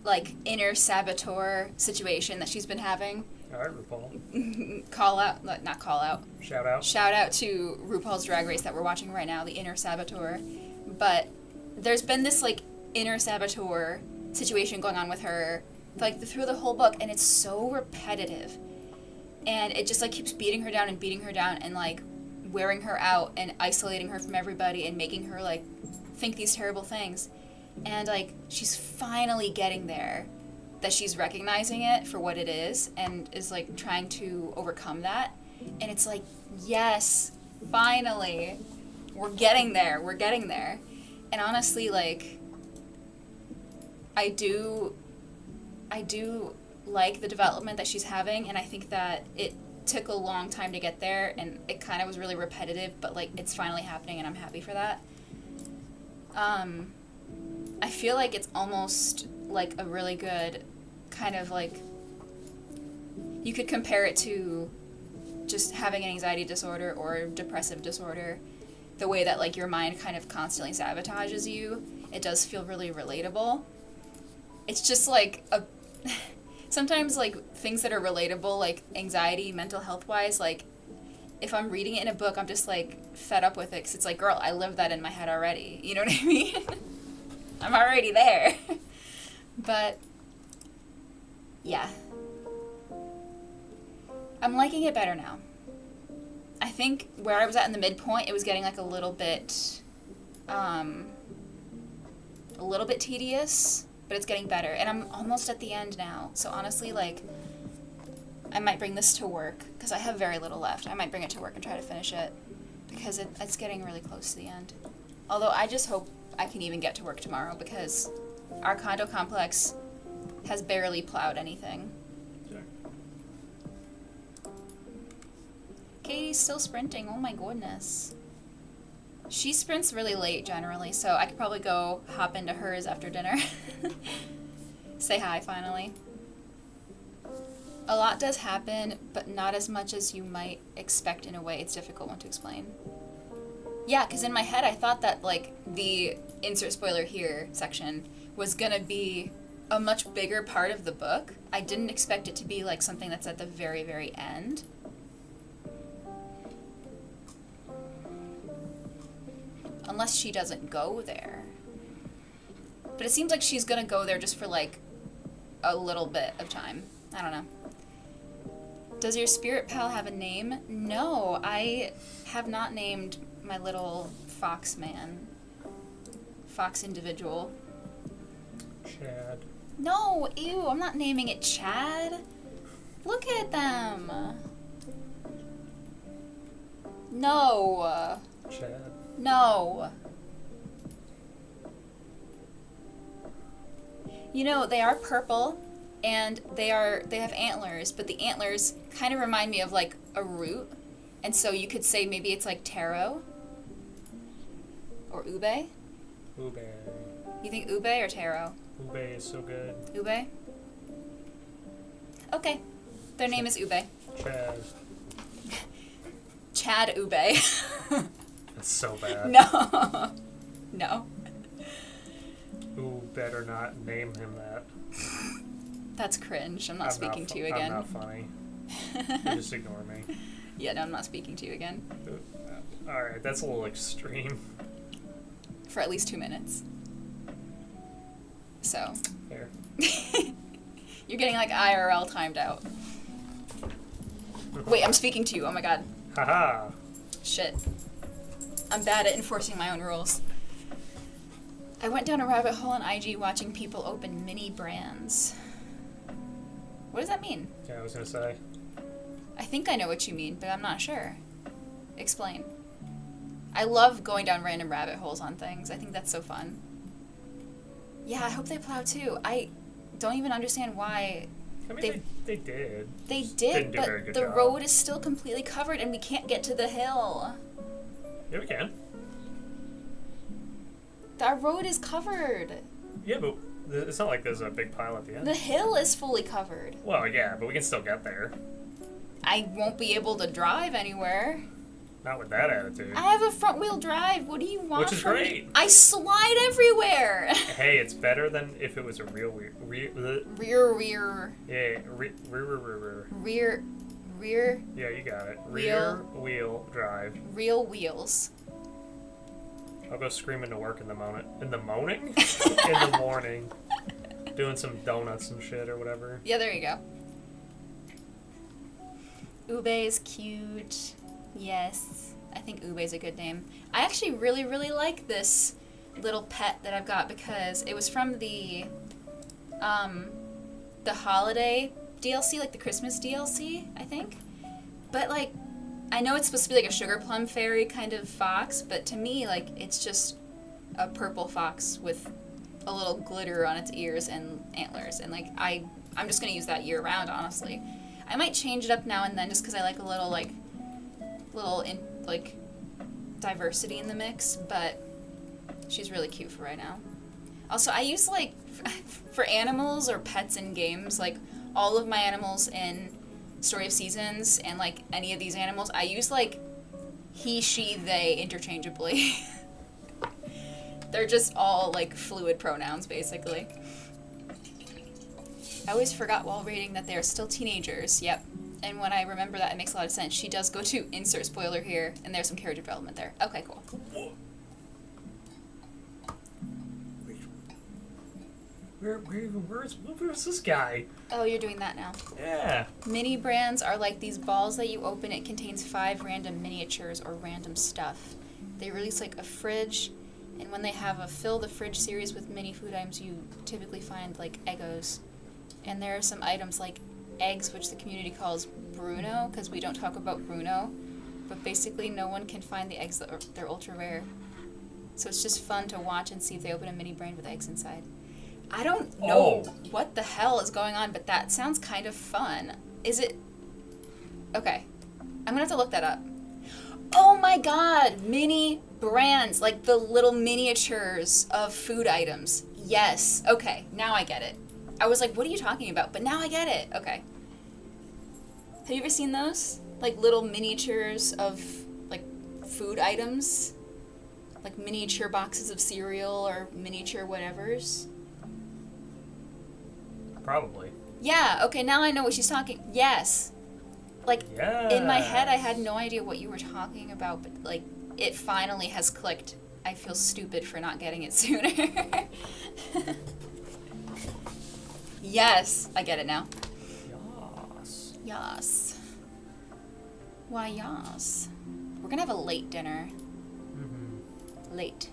like, inner saboteur situation that she's been having. All right, RuPaul. Call out, not call out. Shout out. Shout out to RuPaul's Drag Race that we're watching right now, the inner saboteur. But there's been this, like, inner saboteur situation going on with her, like, through the whole book, and it's so repetitive. And it just, like, keeps beating her down and, like, wearing her out and isolating her from everybody and making her, like, think these terrible things. And, like, she's finally getting there, that she's recognizing it for what it is and is, like, trying to overcome that. And it's like, yes, finally, we're getting there. And honestly, like, I do like the development that she's having, and I think that it took a long time to get there, and it kind of was really repetitive, but, like, it's finally happening, and I'm happy for that. I feel like it's almost, like, a really good kind of, like, you could compare it to just having an anxiety disorder or depressive disorder, the way that, like, your mind kind of constantly sabotages you. It does feel really relatable. It's just, like, sometimes, like, things that are relatable, like anxiety, mental health-wise, like, if I'm reading it in a book, I'm just, like, fed up with it, because it's like, girl, I lived that in my head already. You know what I mean? I'm already there. But yeah. I'm liking it better now. I think where I was at in the midpoint, it was getting, like, a little bit tedious, but it's getting better. And I'm almost at the end now. So honestly, like, I might bring this to work, because I have very little left. I might bring it to work and try to finish it, because it's getting really close to the end. Although I just hope I can even get to work tomorrow, because our condo complex has barely plowed anything. Katie's still sprinting. Oh my goodness. She sprints really late generally, so I could probably go hop into hers after dinner. Say hi, finally. A lot does happen, but not as much as you might expect in a way. It's a difficult one to explain. Yeah, because in my head I thought that, like, the insert spoiler here section was gonna be a much bigger part of the book. I didn't expect it to be, like, something that's at the very, very end. Unless she doesn't go there. But it seems like she's gonna go there just for, like, a little bit of time. I don't know. Does your spirit pal have a name? No, I have not named my little fox man. Fox individual. Chad. No, ew, I'm not naming it Chad. Look at them. No. Chad. No. You know, they are purple, and they have antlers, but the antlers kind of remind me of, like, a root, and so you could say maybe it's like taro or ube. Ube. You think ube or taro? Ube is so good. Ube? Okay. Their name is Ube. Chad. Chad Ube. That's so bad. No. No. Ooh, better not name him that. That's cringe. I'm not speaking to you again. I'm not funny. You just ignore me. Yeah, no, I'm not speaking to you again. Alright, that's a little extreme. For at least 2 minutes. So. Fair. You're getting, like, IRL timed out. Wait, I'm speaking to you. Oh my god. Haha. Shit. I'm bad at enforcing my own rules. I went down a rabbit hole on IG watching people open mini brands. What does that mean? Yeah, I was gonna say. I think I know what you mean, but I'm not sure. Explain. I love going down random rabbit holes on things. I think that's so fun. Yeah, I hope they plow too. I don't even understand why. I mean, they did. They Just did, didn't do a very but good the job. road is still completely covered and we can't get to the hill. Yeah, we can. Our road is covered. Yeah, but it's not like there's a big pile at the end. The hill is fully covered. Well, yeah, but we can still get there. I won't be able to drive anywhere. Not with that attitude. I have a front wheel drive. What do you want Which is from me? great. I slide everywhere. Hey, it's better than if it was a real rear. yeah, Rear. Yeah, you got it. Wheel. Rear wheel drive. Real wheels. I'll go screaming to work in the morning. In the morning? In the morning. Doing some donuts and shit or whatever. Yeah, there you go. Ube is cute. Yes. I think Ube is a good name. I actually really, really like this little pet that I've got because it was from the holiday DLC, like the Christmas DLC, I think. But like, I know it's supposed to be like a sugar plum fairy kind of fox, but to me, like, it's just a purple fox with a little glitter on its ears and antlers, and like, I'm just gonna use that year round, honestly. I might change it up now and then just because I like a little diversity in the mix, but she's really cute for right now. Also, I use like for animals or pets in games, like all of my animals in Story of Seasons and like any of these animals, I use like he, she, they interchangeably. They're just all like fluid pronouns basically. I always forgot while reading that they are still teenagers. Yep. And when I remember that, it makes a lot of sense. She does go to insert spoiler here, and there's some character development there. Okay, cool. Where's this guy? Oh, you're doing that now. Yeah. Mini brands are like these balls that you open. It contains 5 random miniatures or random stuff. They release like a fridge, and when they have a fill the fridge series with mini food items, you typically find like Eggos. And there are some items like eggs, which the community calls Bruno, because we don't talk about Bruno. But basically, no one can find the eggs they're ultra rare. So it's just fun to watch and see if they open a mini brand with eggs inside. I don't know what the hell is going on, but that sounds kind of fun. Is it? Okay. I'm gonna have to look that up. Oh my god! Mini brands, like the little miniatures of food items. Yes. Okay, now I get it. I was like, what are you talking about? But now I get it. Okay. Have you ever seen those? Like little miniatures of like food items? Like miniature boxes of cereal or miniature whatevers? Probably. Yeah, okay, now I know what she's talking. Yes. Like, in my head, I had no idea what you were talking about, but, like, it finally has clicked. I feel stupid for not getting it sooner. Yes, I get it now. Yas. Yas. Why, yas. We're gonna have a late dinner. Mm-hmm. Late.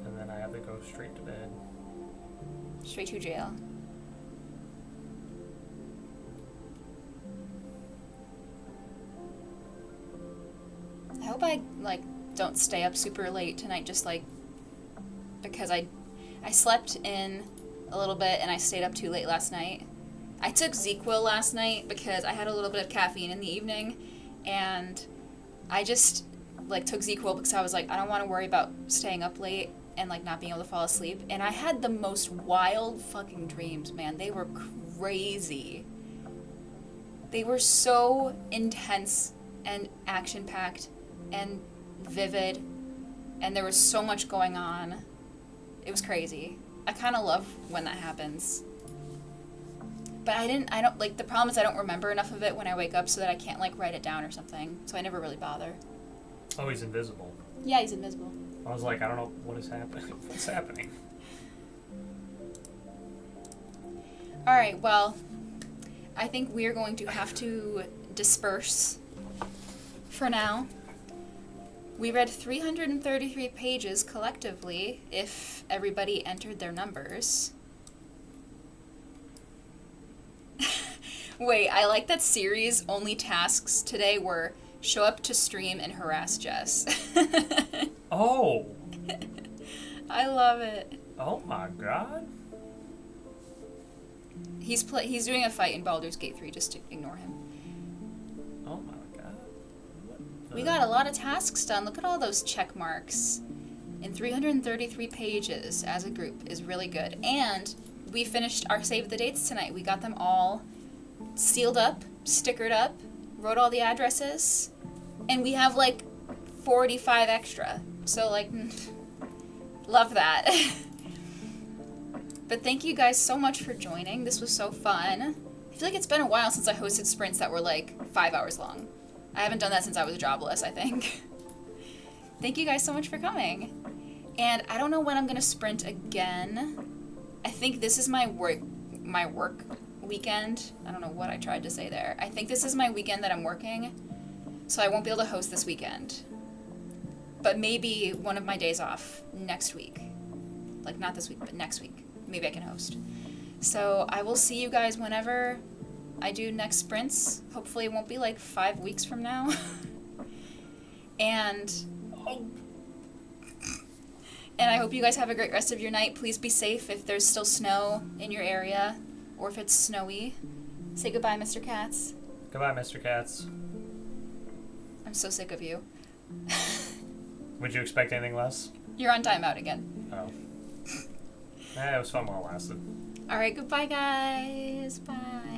And then I have to go straight to bed. Straight to jail. I hope I, like, don't stay up super late tonight, just, like, because I slept in a little bit and I stayed up too late last night. I took ZzzQuil last night because I had a little bit of caffeine in the evening, and I just, like, took ZzzQuil because I was like, I don't want to worry about staying up late and, like, not being able to fall asleep. And I had the most wild fucking dreams, man. They were crazy. They were so intense and action-packed and vivid, and there was so much going on. It was crazy. I kind of love when that happens. But I don't, like, the problem is I don't remember enough of it when I wake up so that I can't, like, write it down or something. So I never really bother. Oh, he's invisible. Yeah, he's invisible. I was like, I don't know what is happening. What's happening? Alright, well, I think we're going to have to disperse for now. We read 333 pages collectively if everybody entered their numbers. Wait, I like that Siri's only tasks today were show up to stream and harass Jess. Oh! I love it. Oh my god. He's doing a fight in Baldur's Gate 3, just to ignore him. Oh my god. What We got a lot of tasks done. Look at all those check marks. In 333 pages as a group is really good. And we finished our save the dates tonight. We got them all sealed up, stickered up, wrote all the addresses, and we have like 45 extra. So like, love that. But thank you guys so much for joining. This was so fun. I feel like it's been a while since I hosted sprints that were like 5 hours long. I haven't done that since I was jobless, I think. Thank you guys so much for coming. And I don't know when I'm gonna sprint again. I think this is my work weekend. I don't know what I tried to say there. I think this is my weekend that I'm working, so I won't be able to host this weekend. But maybe one of my days off next week. Like not this week, but next week. Maybe I can host. So I will see you guys whenever I do next sprints. Hopefully it won't be like 5 weeks from now. And I hope you guys have a great rest of your night. Please be safe if there's still snow in your area or if it's snowy. Say goodbye, Mr. Katz. Goodbye, Mr. Katz. I'm so sick of you. Would you expect anything less? You're on timeout again. Oh. It was fun while it lasted. All right, goodbye, guys. Bye.